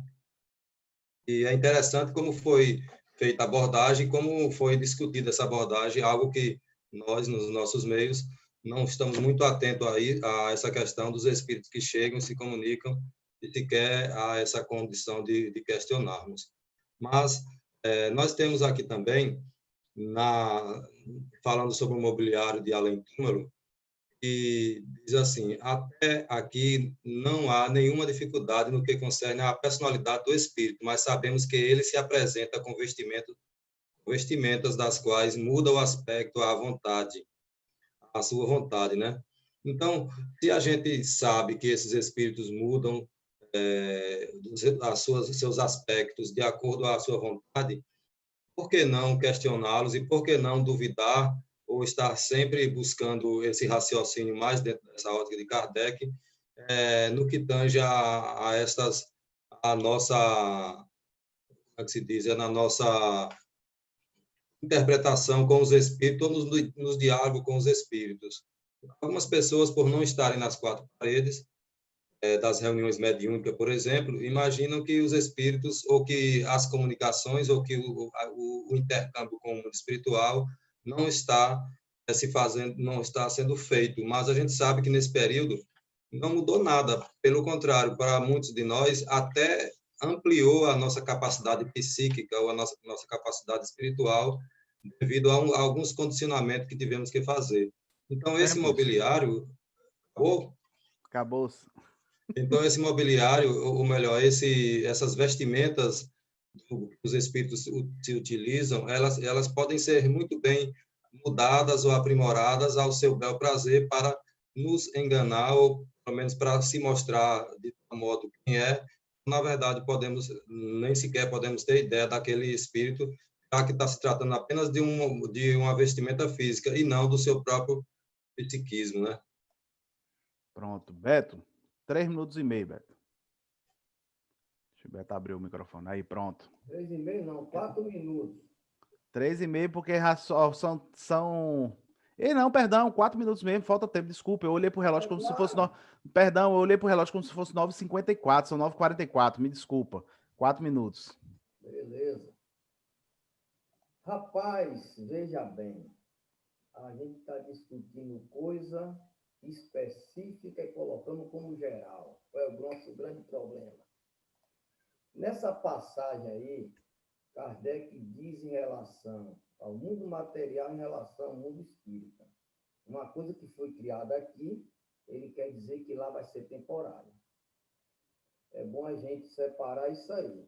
E é interessante como foi feita a abordagem, como foi discutida essa abordagem, algo que nós, nos nossos meios, não estamos muito atentos a essa questão dos espíritos que chegam, se comunicam, e sequer a essa condição de questionarmos. Mas nós temos aqui também, falando sobre o mobiliário de além-túmulo, e diz assim: até aqui não há nenhuma dificuldade no que concerne à personalidade do espírito, mas sabemos que ele se apresenta com vestimentas das quais muda o aspecto à vontade, à sua vontade, né? Então, se a gente sabe que esses espíritos mudam seus aspectos de acordo à sua vontade, por que não questioná-los e por que não duvidar ou estar sempre buscando esse raciocínio mais dentro dessa ótica de Kardec, no que tange a nossa, como é que se diz, na nossa interpretação com os espíritos, ou nos diálogos com os espíritos. Algumas pessoas, por não estarem nas quatro paredes das reuniões mediúnicas, por exemplo, imaginam que os espíritos, ou que as comunicações, ou que o intercâmbio com o mundo espiritual não está não está sendo feito. Mas a gente sabe que nesse período não mudou nada. Pelo contrário, para muitos de nós, até ampliou a nossa capacidade psíquica ou a nossa capacidade espiritual devido a alguns condicionamentos que tivemos que fazer. Então, esse mobiliário... Acabou-se. Então, esse mobiliário, ou melhor, essas vestimentas que os espíritos se utilizam, elas podem ser muito bem mudadas ou aprimoradas ao seu bel prazer para nos enganar, ou pelo menos para se mostrar de tal modo quem é. Na verdade, nem sequer podemos ter ideia daquele espírito, já que está se tratando apenas de uma vestimenta física e não do seu próprio psiquismo, né? Pronto. Beto, 3 minutos e meio, Beto. Deixa o Beto abrir o microfone. Aí, pronto. 3 e meio não, 4 minutos. 3 e meio, porque são... Ei, não, perdão, 4 minutos mesmo, falta tempo, desculpa. Eu olhei pro relógio como se fosse... Perdão, eu olhei pro relógio como se fosse 9h54, são 9h44, me desculpa. 4 minutos. Beleza. Rapaz, veja bem, a gente está discutindo coisa específica e colocando como geral. É o nosso grande problema. Nessa passagem aí, Kardec diz em relação ao mundo material, em relação ao mundo espírita. Uma coisa que foi criada aqui, ele quer dizer que lá vai ser temporário. É bom a gente separar isso aí.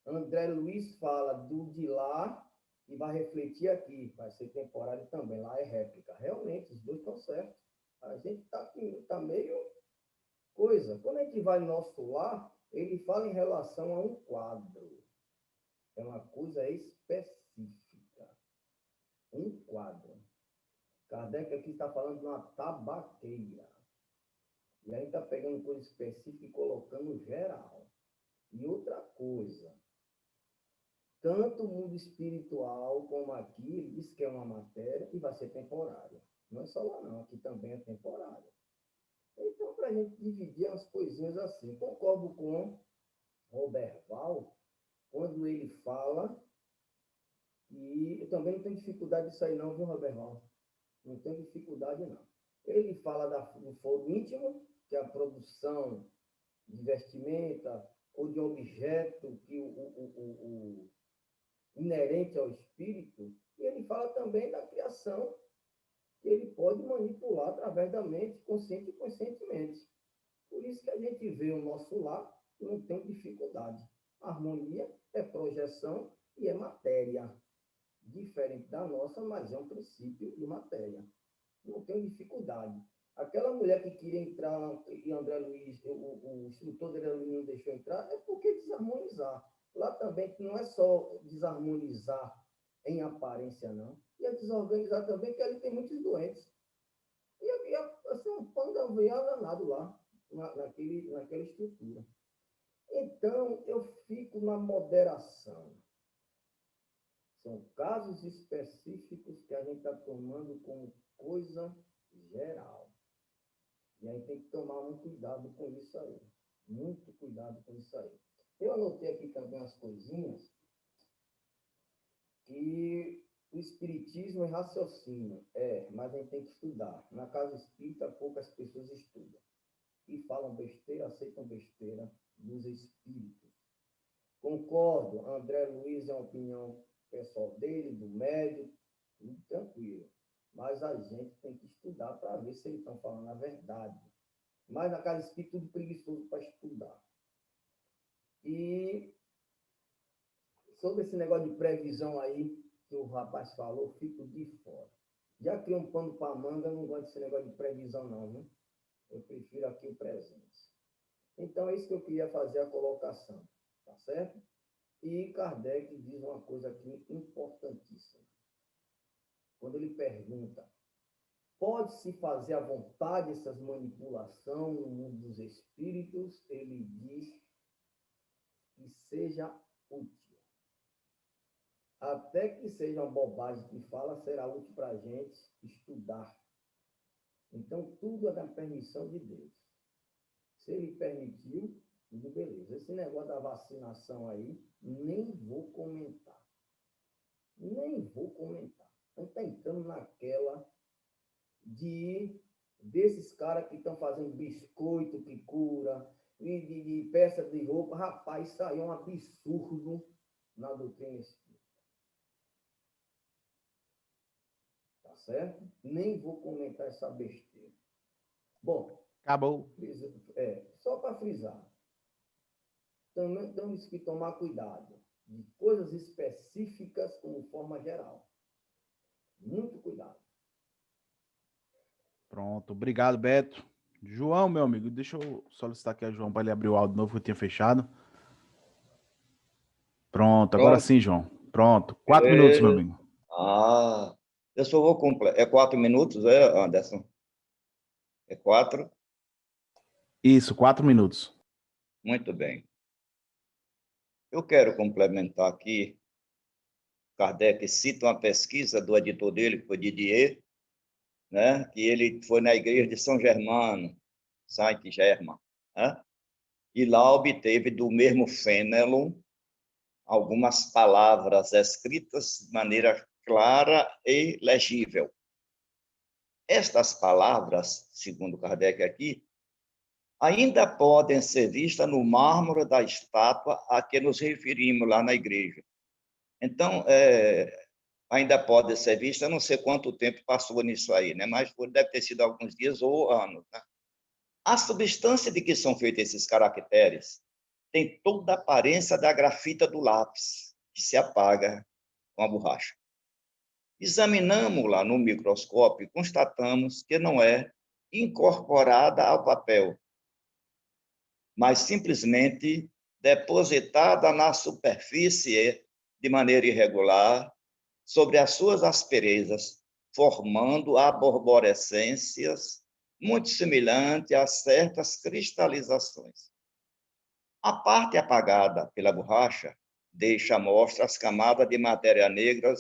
André Luiz fala do de lá e vai refletir aqui. Vai ser temporário também. Lá é réplica. Realmente, os dois estão certos. A gente tá meio coisa. Quando a gente vai no nosso lar, ele fala em relação a um quadro. É uma coisa específica. Um quadro. Kardec aqui está falando de uma tabaqueira. E aí está pegando coisa específica e colocando geral. E outra coisa, tanto o mundo espiritual como aqui, ele diz que é uma matéria e vai ser temporária. Não é só lá não, aqui também é temporária. Então, para a gente dividir as coisinhas assim, concordo com Roberval, quando ele fala, e eu também não tenho dificuldade disso aí não, viu, Roberval? Não tenho dificuldade não. Ele fala do foro íntimo, que é a produção de vestimenta ou de objeto que inerente ao espírito, e ele fala também da criação que ele pode manipular através da mente, consciente e conscientemente. Por isso que a gente vê o nosso lar, não tem dificuldade. Harmonia é projeção e é matéria. Diferente da nossa, mas é um princípio de matéria. Não tem dificuldade. Aquela mulher que queria entrar, e André Luiz, o instrutor dele não deixou entrar, é porque desarmonizar. Lá também não é só desarmonizar em aparência, não. E é desorganizar também, que ali tem muitos doentes. E havia assim, um pandaveia danado lá, naquela estrutura. Então, eu fico na moderação. São casos específicos que a gente está tomando como coisa geral. E aí tem que tomar muito cuidado com isso aí. Muito cuidado com isso aí. Eu anotei aqui também as coisinhas que o espiritismo é raciocínio. Mas a gente tem que estudar. Na casa espírita, poucas pessoas estudam. E falam besteira, aceitam besteira dos espíritos. Concordo, André Luiz é uma opinião pessoal dele, do médico, tudo tranquilo. Mas a gente tem que estudar para ver se eles estão falando a verdade. Mas na casa espírita, tudo preguiçoso para estudar. E sobre esse negócio de previsão aí, que o rapaz falou, fico de fora. Já criou um pano para manga, não gosto desse negócio de previsão não, né? Eu prefiro aqui o presente. Então, é isso que eu queria fazer a colocação, tá certo? E Kardec diz uma coisa aqui importantíssima. Quando ele pergunta, pode-se fazer à vontade essas manipulações no mundo dos espíritos? Ele diz que seja útil. Até que seja uma bobagem que fala, será útil para a gente estudar. Então, tudo é da permissão de Deus. Se ele permitiu, tudo beleza. Esse negócio da vacinação aí, nem vou comentar. Nem vou comentar. A gente está entrando naquela desses caras que estão fazendo biscoito que cura, de peça de roupa. Rapaz, isso aí é um absurdo na doutrina espírita. Tá certo? Nem vou comentar essa besteira. Bom, acabou. Só para frisar. Também temos que tomar cuidado de coisas específicas como forma geral. Muito cuidado. Pronto, obrigado, Beto. João, meu amigo, deixa eu solicitar aqui a João para ele abrir o áudio novo que eu tinha fechado. Pronto, agora sim, João. Pronto, 4 minutos, meu amigo. Eu só vou completar. É 4 minutos, Anderson? É 4? Isso, 4 minutos. Muito bem. Eu quero complementar aqui. Kardec cita uma pesquisa do editor dele, que foi Didier, né? Que ele foi na igreja de São Germano, Saint-Germain, né? E lá obteve do mesmo Fenelon algumas palavras escritas de maneira clara e legível. Estas palavras, segundo Kardec aqui, ainda podem ser vistas no mármore da estátua a que nos referimos lá na igreja. Então, ainda pode ser vista, eu não sei quanto tempo passou nisso aí, né? Mas deve ter sido alguns dias ou anos. Né? A substância de que são feitos esses caracteres tem toda a aparência da grafita do lápis, que se apaga com a borracha. Examinamos-la no microscópio e constatamos que não é incorporada ao papel, mas simplesmente depositada na superfície de maneira irregular, sobre as suas asperezas, formando arborescências muito semelhantes a certas cristalizações. A parte apagada pela borracha deixa à mostra as camadas de matéria negra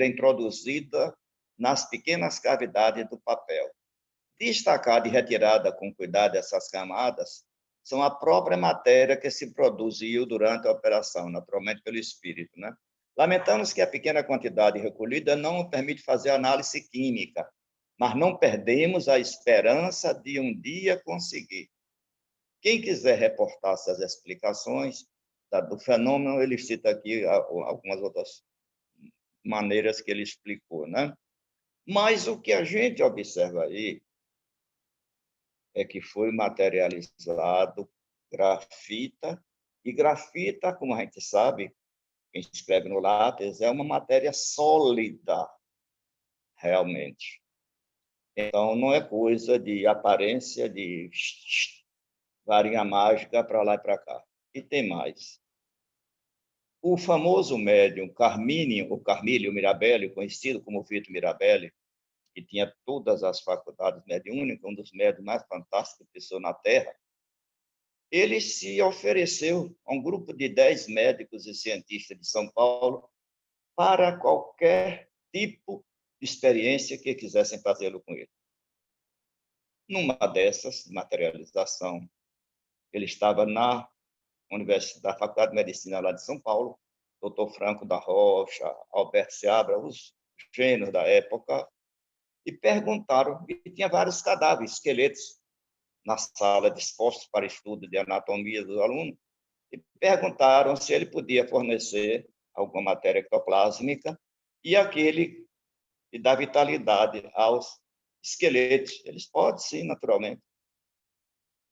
introduzida nas pequenas cavidades do papel. Destacada e retirada com cuidado essas camadas são a própria matéria que se produziu durante a operação, naturalmente pelo espírito, né? Lamentamos que a pequena quantidade recolhida não permite fazer análise química, mas não perdemos a esperança de um dia conseguir. Quem quiser reportar essas explicações do fenômeno, ele cita aqui algumas outras maneiras que ele explicou, né? Mas o que a gente observa aí é que foi materializado grafita, e grafita, como a gente sabe, quem escreve no lápis, é uma matéria sólida, realmente. Então, não é coisa de aparência, de varinha mágica para lá e para cá. E tem mais. O famoso médium Carmílio Mirabelli, conhecido como Vitor Mirabelli, que tinha todas as faculdades mediúnicas, um dos médiums mais fantásticos que pisou na Terra, ele se ofereceu a um grupo de 10 médicos e cientistas de São Paulo para qualquer tipo de experiência que quisessem fazê-lo com ele. Numa dessas, materialização, ele estava na Universidade, Faculdade de Medicina lá de São Paulo, Dr. Franco da Rocha, Alberto Seabra, os gênios da época, e perguntaram, e tinha vários cadáveres, esqueletos, na sala dispostos para estudo de anatomia dos alunos, e perguntaram se ele podia fornecer alguma matéria ectoplásmica e aquele que dá vitalidade aos esqueletos. Eles podem, sim, naturalmente.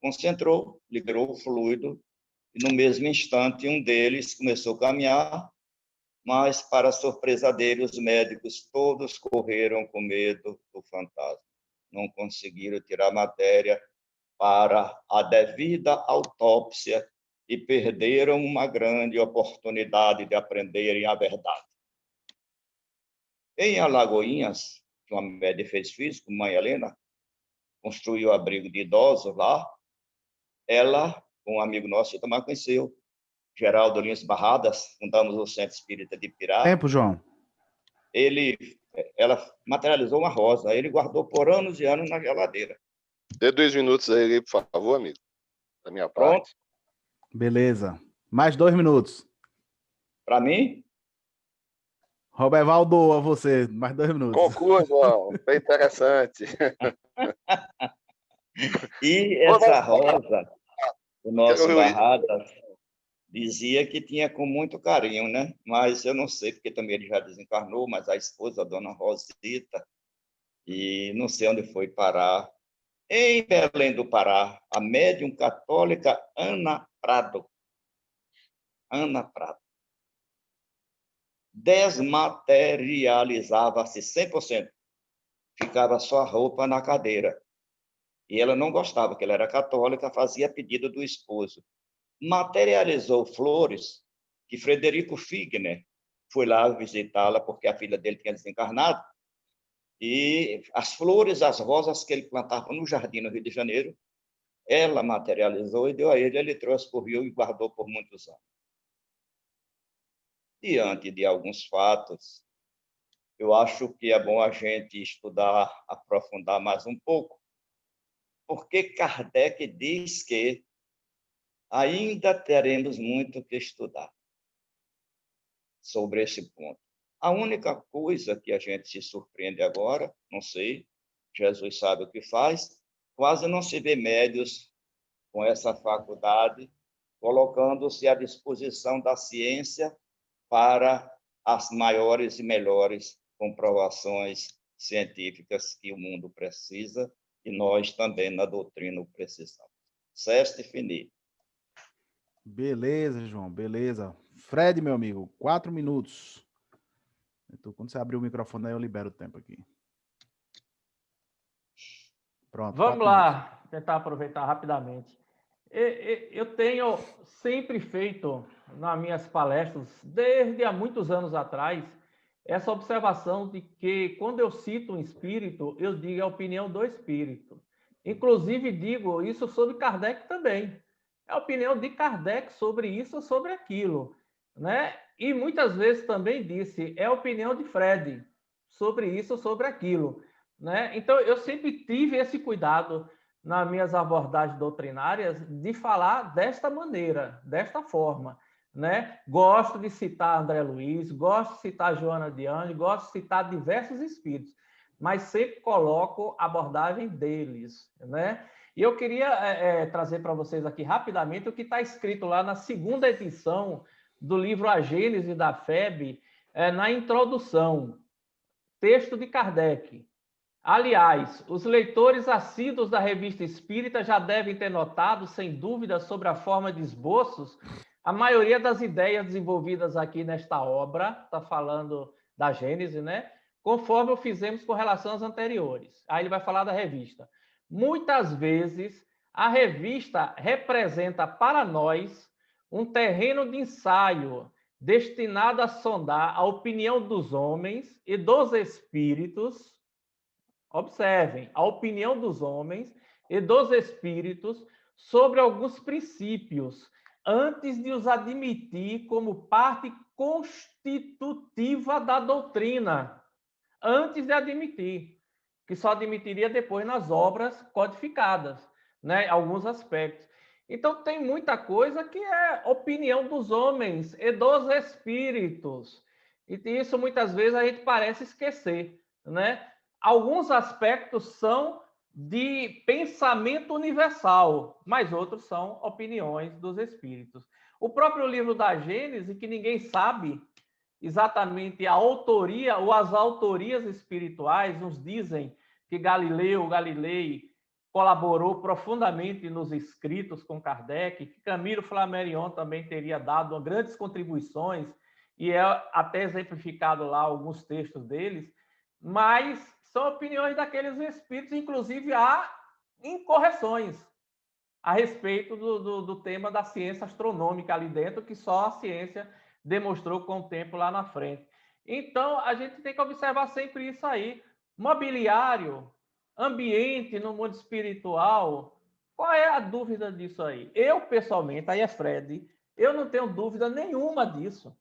Concentrou, liberou o fluido, e no mesmo instante um deles começou a caminhar, mas, para surpresa dele, os médicos todos correram com medo do fantasma. Não conseguiram tirar a matéria para a devida autópsia e perderam uma grande oportunidade de aprenderem a verdade. Em Alagoinhas, uma médica de defesa física, mãe Helena, construiu abrigo de idosos lá. Ela, um amigo nosso, você também conheceu, Geraldo Lins Barradas, fundamos o Centro Espírita de Pirá. Tempo, João. Ela materializou uma rosa, ele guardou por anos e anos na geladeira. Dê 2 minutos aí, por favor, amigo. Da minha Pronto. parte. Beleza. Mais 2 minutos. Para mim? Robervaldo, a você. Mais 2 minutos. Conclua, João. Foi interessante. E essa rosa, o nosso Barradas dizia que tinha com muito carinho, né? Mas eu não sei, porque também ele já desencarnou, mas a esposa, a dona Rosita, e não sei onde foi parar. Em Belém do Pará, a médium católica Ana Prado desmaterializava-se 100%. Ficava só a roupa na cadeira. E ela não gostava, porque ela era católica, fazia pedido do esposo. Materializou flores que Frederico Figner foi lá visitá-la, porque a filha dele tinha desencarnado. E as flores, as rosas que ele plantava no jardim no Rio de Janeiro, ela materializou e deu a ele, ele trouxe para o Rio e guardou por muitos anos. Diante de alguns fatos, eu acho que é bom a gente estudar, aprofundar mais um pouco, porque Kardec diz que ainda teremos muito que estudar sobre esse ponto. A única coisa que a gente se surpreende agora, não sei, Jesus sabe o que faz, quase não se vê médios com essa faculdade, colocando-se à disposição da ciência para as maiores e melhores comprovações científicas que o mundo precisa e nós também na doutrina precisamos. Sexta e fini. Beleza, João, beleza. Fred, meu amigo, 4 minutos. Então, quando você abrir o microfone, aí eu libero o tempo aqui. Pronto. Vamos lá, tentar aproveitar rapidamente. Eu tenho sempre feito, nas minhas palestras, desde há muitos anos atrás, essa observação de que, quando eu cito um espírito, eu digo a opinião do espírito. Inclusive, digo isso sobre Kardec também. É a opinião de Kardec sobre isso ou sobre aquilo, né? E muitas vezes também disse, é a opinião de Fred sobre isso ou sobre aquilo, né? Então, eu sempre tive esse cuidado nas minhas abordagens doutrinárias de falar desta maneira, desta forma, né? Gosto de citar André Luiz, gosto de citar Joana de Anjos, gosto de citar diversos espíritos, mas sempre coloco a abordagem deles, né? E eu queria trazer para vocês aqui rapidamente o que está escrito lá na 2ª edição do livro A Gênese da FEB, na introdução. texto de Kardec. Aliás, os leitores assíduos da Revista Espírita já devem ter notado, sem dúvida, sobre a forma de esboços, a maioria das ideias desenvolvidas aqui nesta obra, está falando da Gênese, né? Conforme o fizemos com relação às anteriores. Aí ele vai falar da revista. Muitas vezes, a revista representa para nós um terreno de ensaio destinado a sondar a opinião dos homens e dos espíritos. Observem, a opinião dos homens e dos espíritos sobre alguns princípios, antes de os admitir como parte constitutiva da doutrina. Antes de admitir, que só admitiria depois nas obras codificadas, né? Alguns aspectos. Então, tem muita coisa que é opinião dos homens e dos espíritos. E isso, muitas vezes, a gente parece esquecer, né? Alguns aspectos são de pensamento universal, mas outros são opiniões dos espíritos. O próprio livro da Gênese, que ninguém sabe exatamente a autoria ou as autorias espirituais, uns dizem que Galilei colaborou profundamente nos escritos com Kardec, que Camilo Flammarion também teria dado grandes contribuições, e é até exemplificado lá alguns textos deles, mas são opiniões daqueles espíritos, inclusive há incorreções a respeito do tema da ciência astronômica ali dentro, que só a ciência demonstrou com o tempo lá na frente. Então, a gente tem que observar sempre isso aí. Mobiliário, ambiente no mundo espiritual, qual é a dúvida disso aí? Eu, pessoalmente, aí é Fred, eu não tenho dúvida nenhuma disso.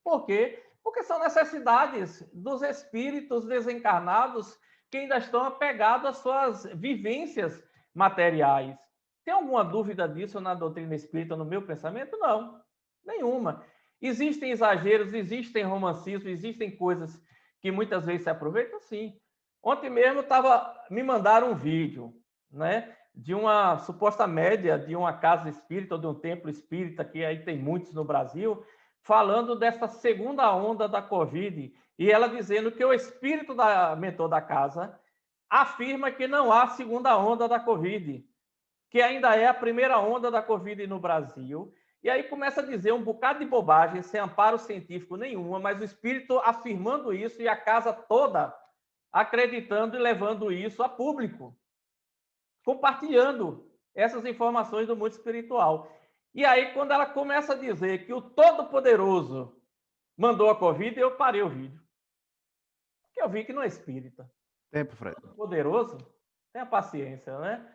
Por quê? Porque são necessidades dos espíritos desencarnados que ainda estão apegados às suas vivências materiais. Tem alguma dúvida disso na doutrina espírita, no meu pensamento? Não, nenhuma. Existem exageros, existem romancismos, existem coisas que muitas vezes se aproveitam, sim. Ontem mesmo me mandaram um vídeo, né, de uma suposta média de uma casa espírita ou de um templo espírita, que aí tem muitos no Brasil, falando dessa segunda onda da Covid, e ela dizendo que o espírito da mentor da casa afirma que não há segunda onda da Covid, que ainda é a primeira onda da Covid no Brasil. E aí começa a dizer um bocado de bobagem, sem amparo científico nenhuma, mas o espírito afirmando isso e a casa toda acreditando e levando isso a público, compartilhando essas informações do mundo espiritual. E aí, quando ela começa a dizer que o Todo-Poderoso mandou a Covid, eu parei o vídeo. Porque eu vi que não é espírita. Tempo, Fred. Poderoso, tenha paciência, né?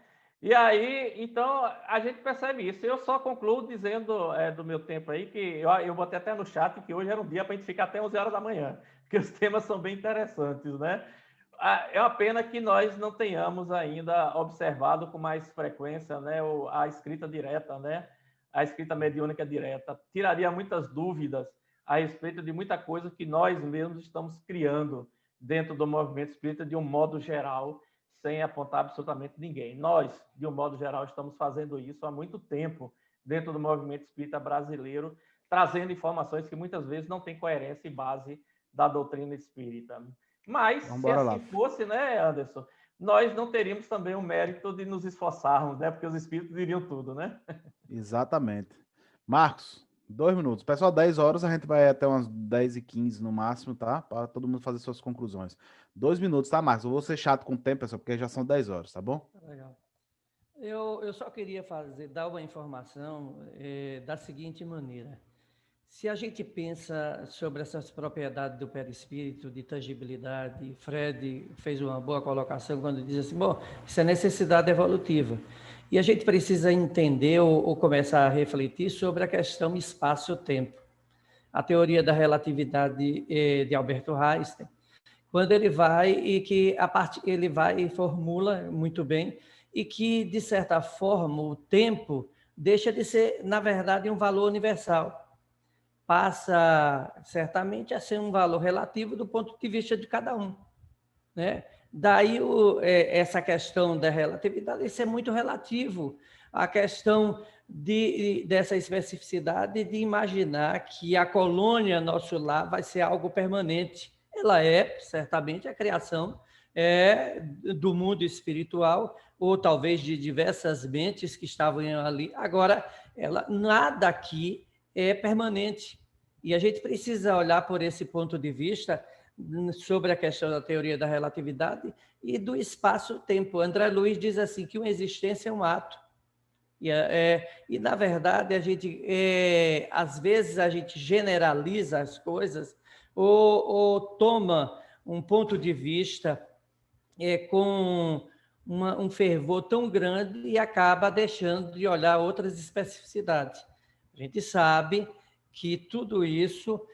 E aí, então, a gente percebe isso. Eu só concluo dizendo do meu tempo aí, que eu botei até no chat que hoje era um dia para a gente ficar até 11 horas da manhã, porque os temas são bem interessantes, né? É uma pena que nós não tenhamos ainda observado com mais frequência, né, a escrita direta, né? A escrita mediúnica direta. Tiraria muitas dúvidas a respeito de muita coisa que nós mesmos estamos criando dentro do movimento espírita de um modo geral, sem apontar absolutamente ninguém. Nós, de um modo geral, estamos fazendo isso há muito tempo dentro do movimento espírita brasileiro, trazendo informações que muitas vezes não têm coerência e base da doutrina espírita. Mas, se assim fosse, né, Anderson, nós não teríamos também o mérito de nos esforçarmos, né? Porque os espíritos diriam tudo, né? Exatamente. Marcos, 2 minutos. Pessoal, 10 horas, a gente vai até umas 10h15 no máximo, tá? Para todo mundo fazer suas conclusões. 2 minutos, tá, Marcos? Eu vou ser chato com o tempo, pessoal, porque já são 10 horas, tá bom? Legal. Eu só queria dar uma informação da seguinte maneira. Se a gente pensa sobre essas propriedades do perispírito, de tangibilidade, Fred fez uma boa colocação quando diz assim, bom, isso é necessidade evolutiva. E a gente precisa entender ou começar a refletir sobre a questão espaço-tempo. A teoria da relatividade de Albert Einstein, quando ele vai ele vai e formula muito bem, e que, de certa forma, o tempo deixa de ser, na verdade, um valor universal. Passa, certamente, a ser um valor relativo do ponto de vista de cada um, né? Daí, essa questão da relatividade, isso é muito relativo. A questão dessa especificidade de imaginar que a colônia, nosso lar, vai ser algo permanente. É ela é, certamente, a criação do mundo espiritual, ou talvez de diversas mentes que estavam ali. Agora, nada aqui é permanente. E a gente precisa olhar por esse ponto de vista sobre a questão da teoria da relatividade e do espaço-tempo. André Luiz diz assim, que uma existência é um ato. E na verdade, às vezes a gente generaliza as coisas ou toma um ponto de vista com um fervor tão grande e acaba deixando de olhar outras especificidades. A gente sabe que tudo isso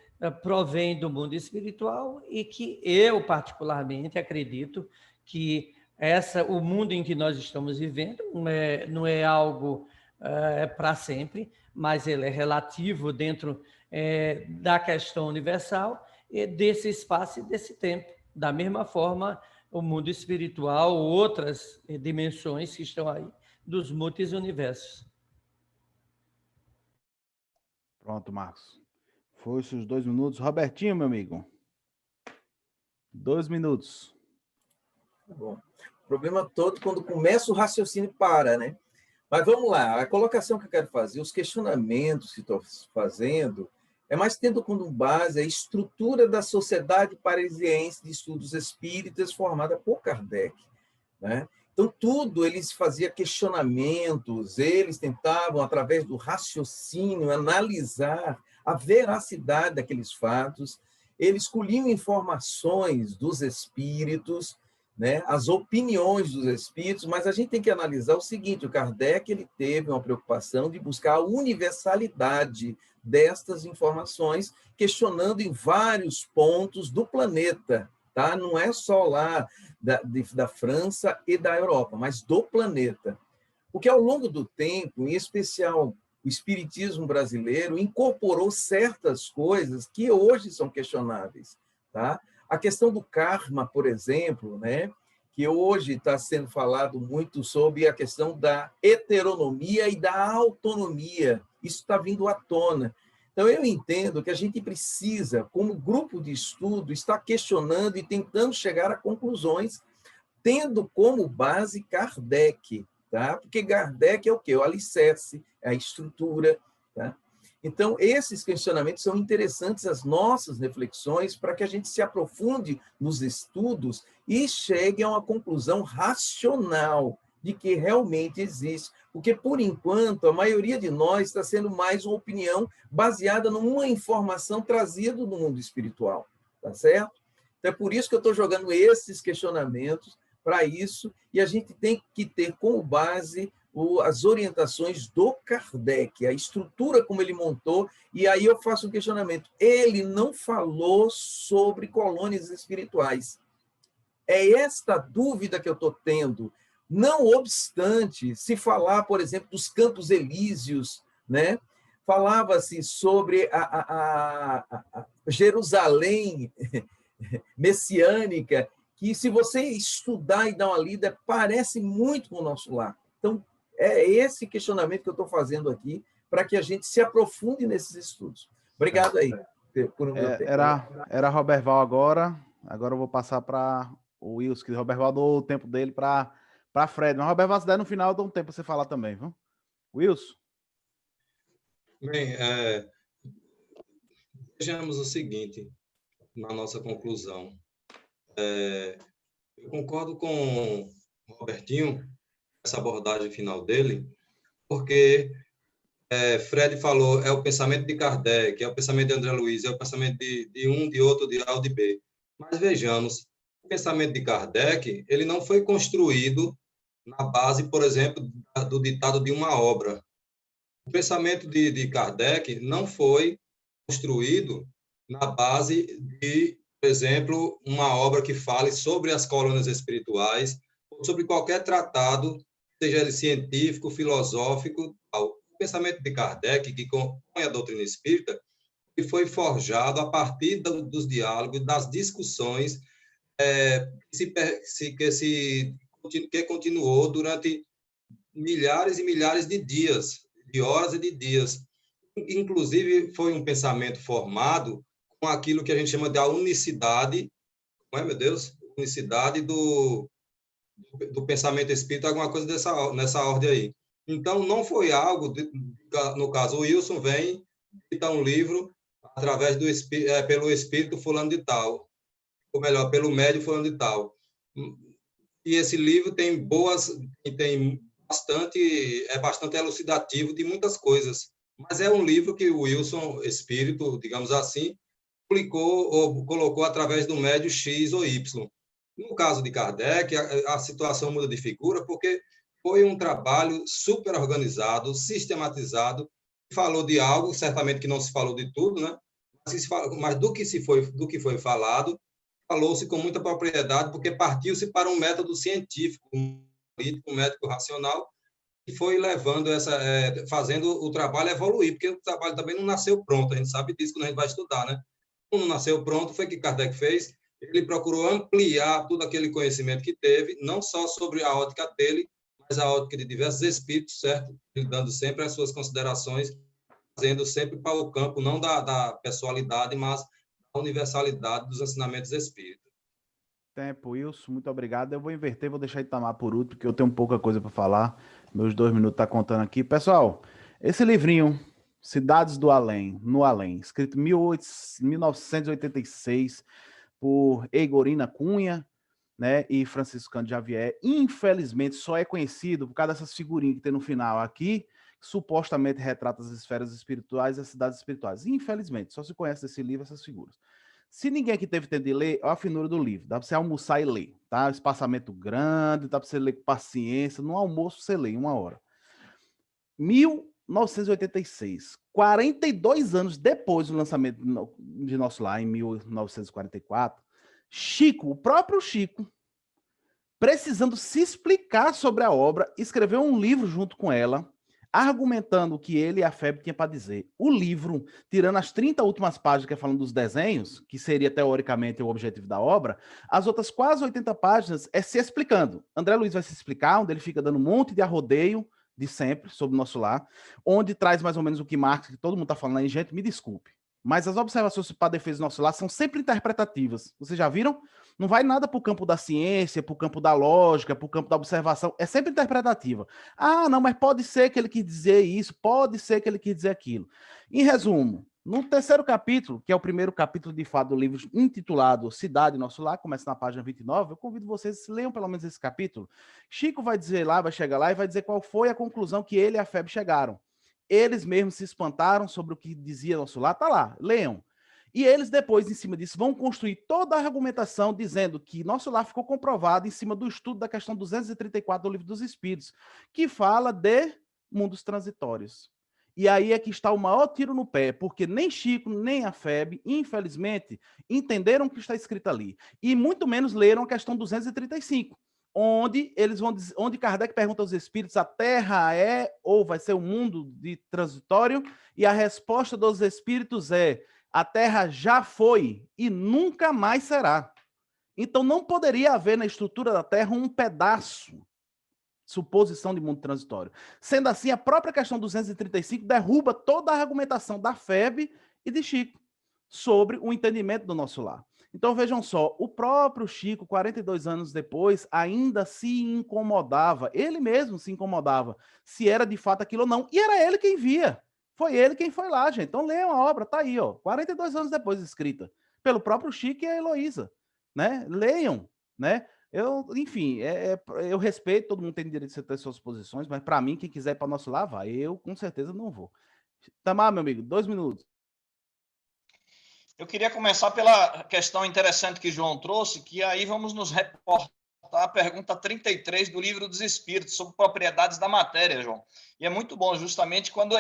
provém do mundo espiritual e que eu, particularmente, acredito que o mundo em que nós estamos vivendo não é algo para sempre, mas ele é relativo dentro da questão universal, desse espaço e desse tempo. Da mesma forma, o mundo espiritual, outras dimensões que estão aí, dos multi-universos. Pronto, Marcos. Foi-se os 2 minutos. Robertinho, meu amigo. 2 minutos. Tá bom. O problema todo, quando começa o raciocínio, para, né? Mas vamos lá, a colocação que eu quero fazer, os questionamentos que estou fazendo, é mais tendo como base a estrutura da Sociedade Parisiense de Estudos Espíritas, formada por Kardec, né? Então, tudo, eles faziam questionamentos, eles tentavam, através do raciocínio, analisar a veracidade daqueles fatos, eles colhiam informações dos espíritos, né, as opiniões dos espíritos, mas a gente tem que analisar o seguinte, o Kardec ele teve uma preocupação de buscar a universalidade destas informações, questionando em vários pontos do planeta, tá? Não é só lá da França e da Europa, mas do planeta. Porque ao longo do tempo, em especial o espiritismo brasileiro, incorporou certas coisas que hoje são questionáveis, tá? A questão do karma, por exemplo, né, que hoje está sendo falado muito sobre a questão da heteronomia e da autonomia. Isso está vindo à tona. Então, eu entendo que a gente precisa, como grupo de estudo, estar questionando e tentando chegar a conclusões, tendo como base Kardec, tá? Porque Kardec é o quê? O alicerce, é a estrutura, tá? Então, esses questionamentos são interessantes, as nossas reflexões, para que a gente se aprofunde nos estudos e chegue a uma conclusão racional de que realmente existe. Porque, por enquanto, a maioria de nós está sendo mais uma opinião baseada numa informação trazida do mundo espiritual, tá certo? Então, é por isso que eu estou jogando esses questionamentos para isso, e a gente tem que ter como base as orientações do Kardec, a estrutura como ele montou, e aí eu faço um questionamento. Ele não falou sobre colônias espirituais. É esta dúvida que eu estou tendo. Não obstante, se falar, por exemplo, dos Campos Elíseos, né? Falava-se sobre a Jerusalém messiânica, que se você estudar e dar uma lida, parece muito com o nosso lar. Então, é esse questionamento que eu estou fazendo aqui, para que a gente se aprofunde nesses estudos. Obrigado aí por um meu tempo. Era Roberval agora eu vou passar para o Wilson, que o Roberval deu o tempo dele para Fred. Mas Roberval, se der no final, eu dou um tempo para você falar também, viu? Wilson? Bem, vejamos o seguinte, na nossa conclusão. Eu concordo com o Robertinho, essa abordagem final dele, porque Fred falou, é o pensamento de Kardec, é o pensamento de André Luiz, é o pensamento de um, de outro, de A ou de B. Mas vejamos, o pensamento de Kardec, ele não foi construído na base, por exemplo, do ditado de uma obra. O pensamento de Kardec não foi construído na base de, por exemplo, uma obra que fale sobre as colônias espirituais, ou sobre qualquer tratado, seja ele científico, filosófico, tal. O pensamento de Kardec, que compõe a doutrina espírita, que foi forjado a partir dos diálogos, das discussões que continuou durante milhares e milhares de dias, de horas e de dias. Inclusive, foi um pensamento formado com aquilo que a gente chama de a unicidade não é, meu Deus? Unicidade do pensamento espírita, alguma coisa nessa ordem aí. Então, não foi algo, no caso, o Wilson vem editar um livro através pelo espírito fulano de tal, ou melhor, pelo médium fulano de tal. E esse livro tem bastante elucidativo de muitas coisas, mas é um livro que o Wilson Espírito, digamos assim, publicou ou colocou através do médium X ou Y. No caso de Kardec, a situação muda de figura, porque foi um trabalho super organizado, sistematizado, falou de algo, certamente que não se falou de tudo, né? Mas do que foi falado, falou-se com muita propriedade, porque partiu-se para um método científico, um método racional, que foi levando fazendo o trabalho evoluir, porque o trabalho também não nasceu pronto, a gente sabe disso quando a gente vai estudar, né? Quando nasceu pronto, foi o que Kardec fez, ele procurou ampliar todo aquele conhecimento que teve, não só sobre a ótica dele, mas a ótica de diversos espíritos, certo? Ele dando sempre as suas considerações, trazendo sempre para o campo, não da pessoalidade, mas da universalidade dos ensinamentos espíritas. Tempo, Wilson, muito obrigado. Eu vou inverter, vou deixar Itamar por último, porque eu tenho pouca coisa para falar. Meus 2 minutos tá contando aqui. Pessoal, esse livrinho, Cidades do Além, no Além, escrito em 1986 por Eigorina Cunha, né, e Francisco Cândido Xavier, infelizmente só é conhecido por causa dessas figurinhas que tem no final aqui, que supostamente retrata as esferas espirituais e as cidades espirituais. Infelizmente, só se conhece desse livro essas figuras. Se ninguém aqui teve tempo de ler, olha a finura do livro. Dá para você almoçar e ler, tá? Espaçamento grande, dá para você ler com paciência. No almoço você lê em 1 hora. 1986, 42 anos depois do lançamento de Nosso Lar, em 1944, Chico, o próprio Chico, precisando se explicar sobre a obra, escreveu um livro junto com ela, argumentando o que ele e a FEB tinham para dizer. O livro, tirando as 30 últimas páginas que é falando dos desenhos, que seria teoricamente o objetivo da obra, as outras quase 80 páginas é se explicando. André Luiz vai se explicar, onde ele fica dando um monte de arrodeio de sempre sobre o Nosso Lar, onde traz mais ou menos o que Marx, que todo mundo está falando aí, gente, me desculpe, mas as observações para a defesa do Nosso Lar são sempre interpretativas. Vocês já viram? Não vai nada para o campo da ciência, para o campo da lógica, para o campo da observação. É sempre interpretativa. Ah, não, mas pode ser que ele quis dizer isso, pode ser que ele quis dizer aquilo. Em resumo, no 3º capítulo, que é o primeiro capítulo de fato do livro intitulado Cidade Nosso Lar, começa na página 29, eu convido vocês a leiam pelo menos esse capítulo. Chico vai dizer lá, vai chegar lá e vai dizer qual foi a conclusão que ele e a FEB chegaram. Eles mesmos se espantaram sobre o que dizia Nosso Lar, tá lá, leiam. E eles depois, em cima disso, vão construir toda a argumentação dizendo que Nosso Lar ficou comprovado em cima do estudo da questão 234 do Livro dos Espíritos, que fala de mundos transitórios. E aí é que está o maior tiro no pé, porque nem Chico, nem a FEB, infelizmente, entenderam o que está escrito ali. E muito menos leram a questão 235. Onde Kardec pergunta aos espíritos, a Terra é ou vai ser um mundo de transitório? E a resposta dos espíritos é, a Terra já foi e nunca mais será. Então não poderia haver na estrutura da Terra um pedaço, suposição de mundo transitório. Sendo assim, a própria questão 235 derruba toda a argumentação da FEB e de Chico sobre o entendimento do Nosso Lar. Então, vejam só, o próprio Chico, 42 anos depois, ainda se incomodava, ele mesmo se incomodava, se era de fato aquilo ou não, e era ele quem via, foi ele quem foi lá, gente. Então, leiam a obra, tá aí, ó, 42 anos depois escrita, pelo próprio Chico e a Heloísa, né? Leiam, né? Enfim, eu respeito, todo mundo tem direito de ter suas posições, mas para mim, quem quiser ir para Nosso Lar, vai. Eu, com certeza, não vou. Tamar, meu amigo, 2 minutos. Eu queria começar pela questão interessante que João trouxe, que aí vamos nos reportar a pergunta 33 do Livro dos Espíritos, sobre propriedades da matéria, João. E é muito bom, justamente, quando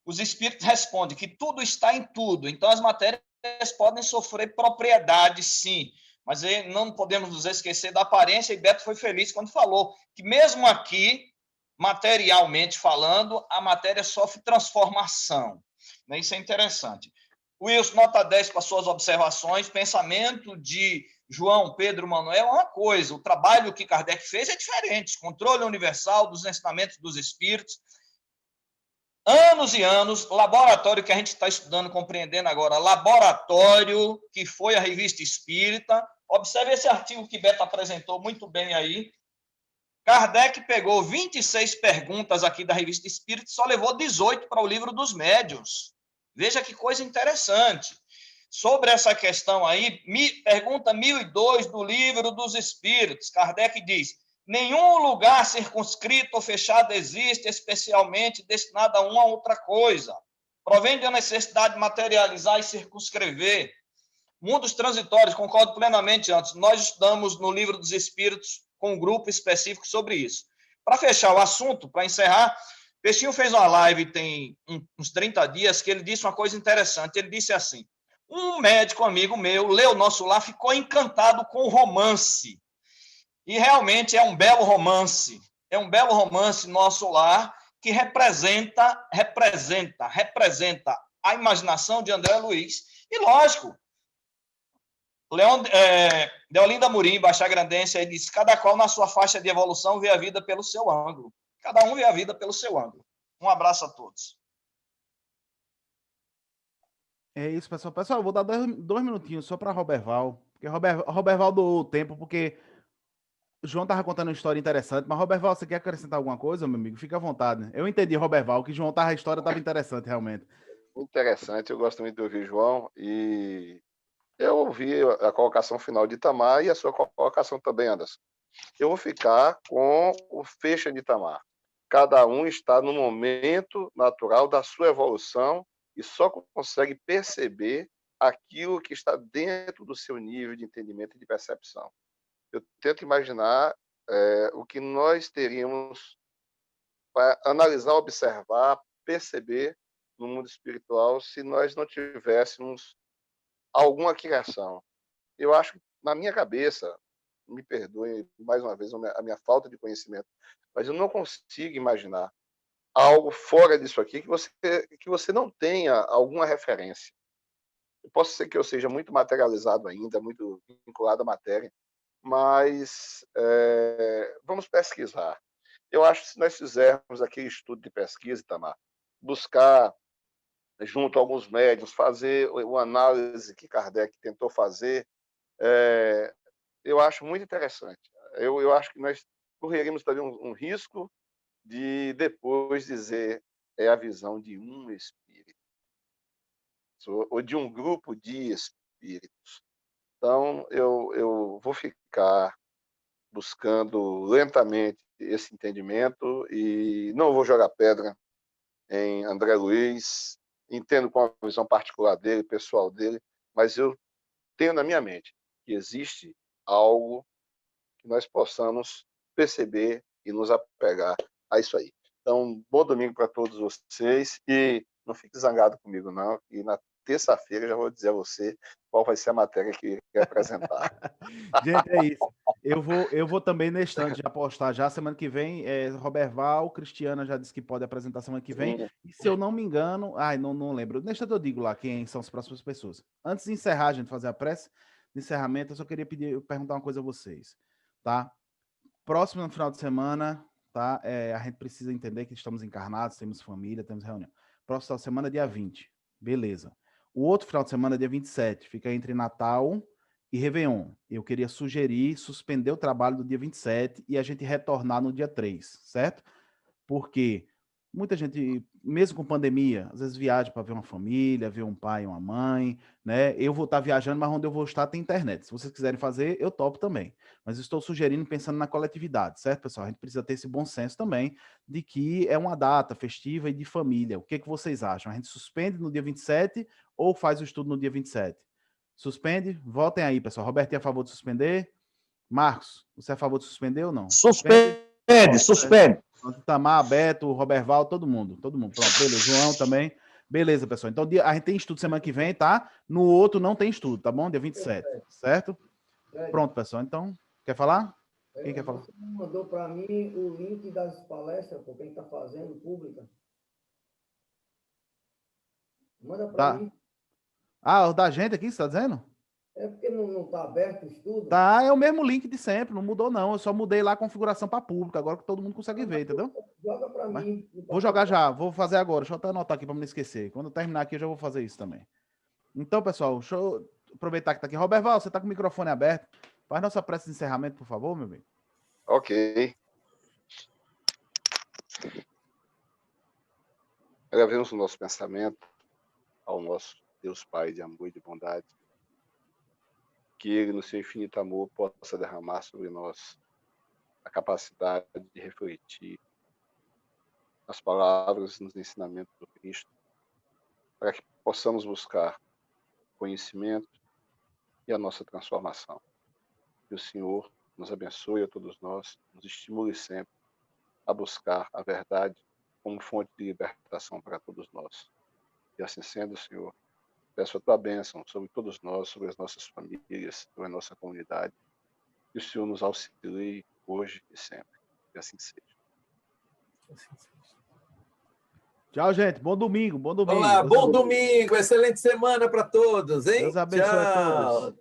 os espíritos respondem que tudo está em tudo. Então, as matérias podem sofrer propriedades, sim, mas não podemos nos esquecer da aparência, e Beto foi feliz quando falou que mesmo aqui, materialmente falando, a matéria sofre transformação. Isso é interessante. Wilson, nota 10 para suas observações. Pensamento de João Pedro Manuel é uma coisa, o trabalho que Kardec fez é diferente. Controle universal dos ensinamentos dos espíritos. Anos e anos, laboratório que a gente está estudando, compreendendo agora, laboratório que foi a Revista Espírita, Observe esse artigo que Beto apresentou muito bem aí. Kardec pegou 26 perguntas aqui da Revista Espírita e só levou 18 para o Livro dos Médiuns. Veja que coisa interessante. Sobre essa questão aí, pergunta 1002 do Livro dos Espíritos, Kardec diz: nenhum lugar circunscrito ou fechado existe, especialmente destinado a uma ou outra coisa. Provém da necessidade de materializar e circunscrever. Mundos transitórios, concordo plenamente antes. Nós estudamos no Livro dos Espíritos com um grupo específico sobre isso. Para fechar o assunto, para encerrar, Peixinho fez uma live tem uns 30 dias que ele disse uma coisa interessante. Ele disse assim: um médico amigo meu leu Nosso Lar, ficou encantado com o romance. E realmente é um belo romance. É um belo romance, Nosso Lar, que representa a imaginação de André Luiz. E, lógico, Deolinda Amorim, Baixagrandense, ele disse: cada qual na sua faixa de evolução vê a vida pelo seu ângulo. Cada um vê a vida pelo seu ângulo. Um abraço a todos. É isso, pessoal. Pessoal, eu vou dar dois minutinhos só para Roberval, porque Roberval doou o tempo, porque o João estava contando uma história interessante, mas Roberval, você quer acrescentar alguma coisa, meu amigo? Fica à vontade. Eu entendi, Roberval, que João a história estava interessante, realmente. Interessante, eu gosto muito de ouvir João, e eu ouvi a colocação final de Itamar e a sua colocação também, Anderson. Eu vou ficar com o fecho de Itamar. Cada um está no momento natural da sua evolução e só consegue perceber aquilo que está dentro do seu nível de entendimento e de percepção. Eu tento imaginar o que nós teríamos para analisar, observar, perceber no mundo espiritual se nós não tivéssemos alguma criação. Eu acho que, na minha cabeça, me perdoe mais uma vez a minha falta de conhecimento, mas eu não consigo imaginar algo fora disso aqui que você não tenha alguma referência. Posso ser que eu seja muito materializado ainda, muito vinculado à matéria, mas vamos pesquisar. Eu acho que se nós fizermos aquele estudo de pesquisa, Itamar, buscar junto a alguns médiuns, fazer uma análise que Kardec tentou fazer, eu acho muito interessante. Eu acho que nós correríamos também um risco de depois dizer é a visão de um espírito, ou de um grupo de espíritos. Então, eu vou ficar buscando lentamente esse entendimento e não vou jogar pedra em André Luiz, entendo com a visão particular dele, pessoal dele, mas eu tenho na minha mente que existe algo que nós possamos perceber e nos apegar a isso aí. Então, bom domingo para todos vocês e não fique zangado comigo, não. E na terça-feira já vou dizer a você qual vai ser a matéria que apresentar. Gente, é isso. Eu vou também nesse instante já postar já. Semana que vem, Roberval, Cristiana já disse que pode apresentar semana que vem. Sim. E se eu não me engano, não lembro. Neste eu digo lá quem são as próximas pessoas. Antes de encerrar, a gente fazer a prece de encerramento, eu só queria perguntar uma coisa a vocês, tá? Próximo no final de semana, tá? A gente precisa entender que estamos encarnados, temos família, temos reunião. Próximo final de semana, dia 20. Beleza. O outro final de semana, dia 27, fica entre Natal e Réveillon. Eu queria sugerir suspender o trabalho do dia 27 e a gente retornar no dia 3, certo? Porque muita gente, mesmo com pandemia, às vezes viaja para ver uma família, ver um pai e uma mãe, né? Eu vou estar viajando, mas onde eu vou estar tem internet. Se vocês quiserem fazer, eu topo também. Mas estou sugerindo pensando na coletividade, certo, pessoal? A gente precisa ter esse bom senso também de que é uma data festiva e de família. O que vocês acham? A gente suspende no dia 27 ou faz o estudo no dia 27? Suspende? Votem aí, pessoal. Roberto é a favor de suspender? Marcos, você é a favor de suspender ou não? Suspende. Itamar, Beto, Roberval, todo mundo. Pronto, beleza. João também. Beleza, pessoal. Então, a gente tem estudo semana que vem, tá? No outro não tem estudo, tá bom? Dia 27, certo? Pronto, pessoal. Então, quer falar? Quem quer falar? Você mandou para mim o link das palestras, por quem está fazendo, pública. Manda para mim. Ah, o da gente aqui, você está dizendo? É porque não está aberto o estudo? Tá, é o mesmo link de sempre, não mudou não. Eu só mudei lá a configuração para público, agora que todo mundo consegue ver, entendeu? Joga para mim. Vou jogar já, vou fazer agora. Deixa eu até anotar aqui para não esquecer. Quando eu terminar aqui, eu já vou fazer isso também. Então, pessoal, aproveitar que está aqui. Roberval, você está com o microfone aberto. Faz nossa prece de encerramento, por favor, meu bem. Ok. Elevemos o nosso pensamento ao nosso Deus Pai de amor e de bondade. Que Ele, no seu infinito amor, possa derramar sobre nós a capacidade de refletir as palavras nos ensinamentos do Cristo, para que possamos buscar conhecimento e a nossa transformação. Que o Senhor nos abençoe a todos nós, nos estimule sempre a buscar a verdade como fonte de libertação para todos nós. E assim sendo, Senhor, peço a tua bênção sobre todos nós, sobre as nossas famílias, sobre a nossa comunidade. Que o Senhor nos auxilie hoje e sempre. Que assim seja. Tchau, gente. Bom domingo, bom domingo. Olá, Deus bom abençoe. domingo, excelente semana para todos, hein? Deus abençoe a todos. Tchau.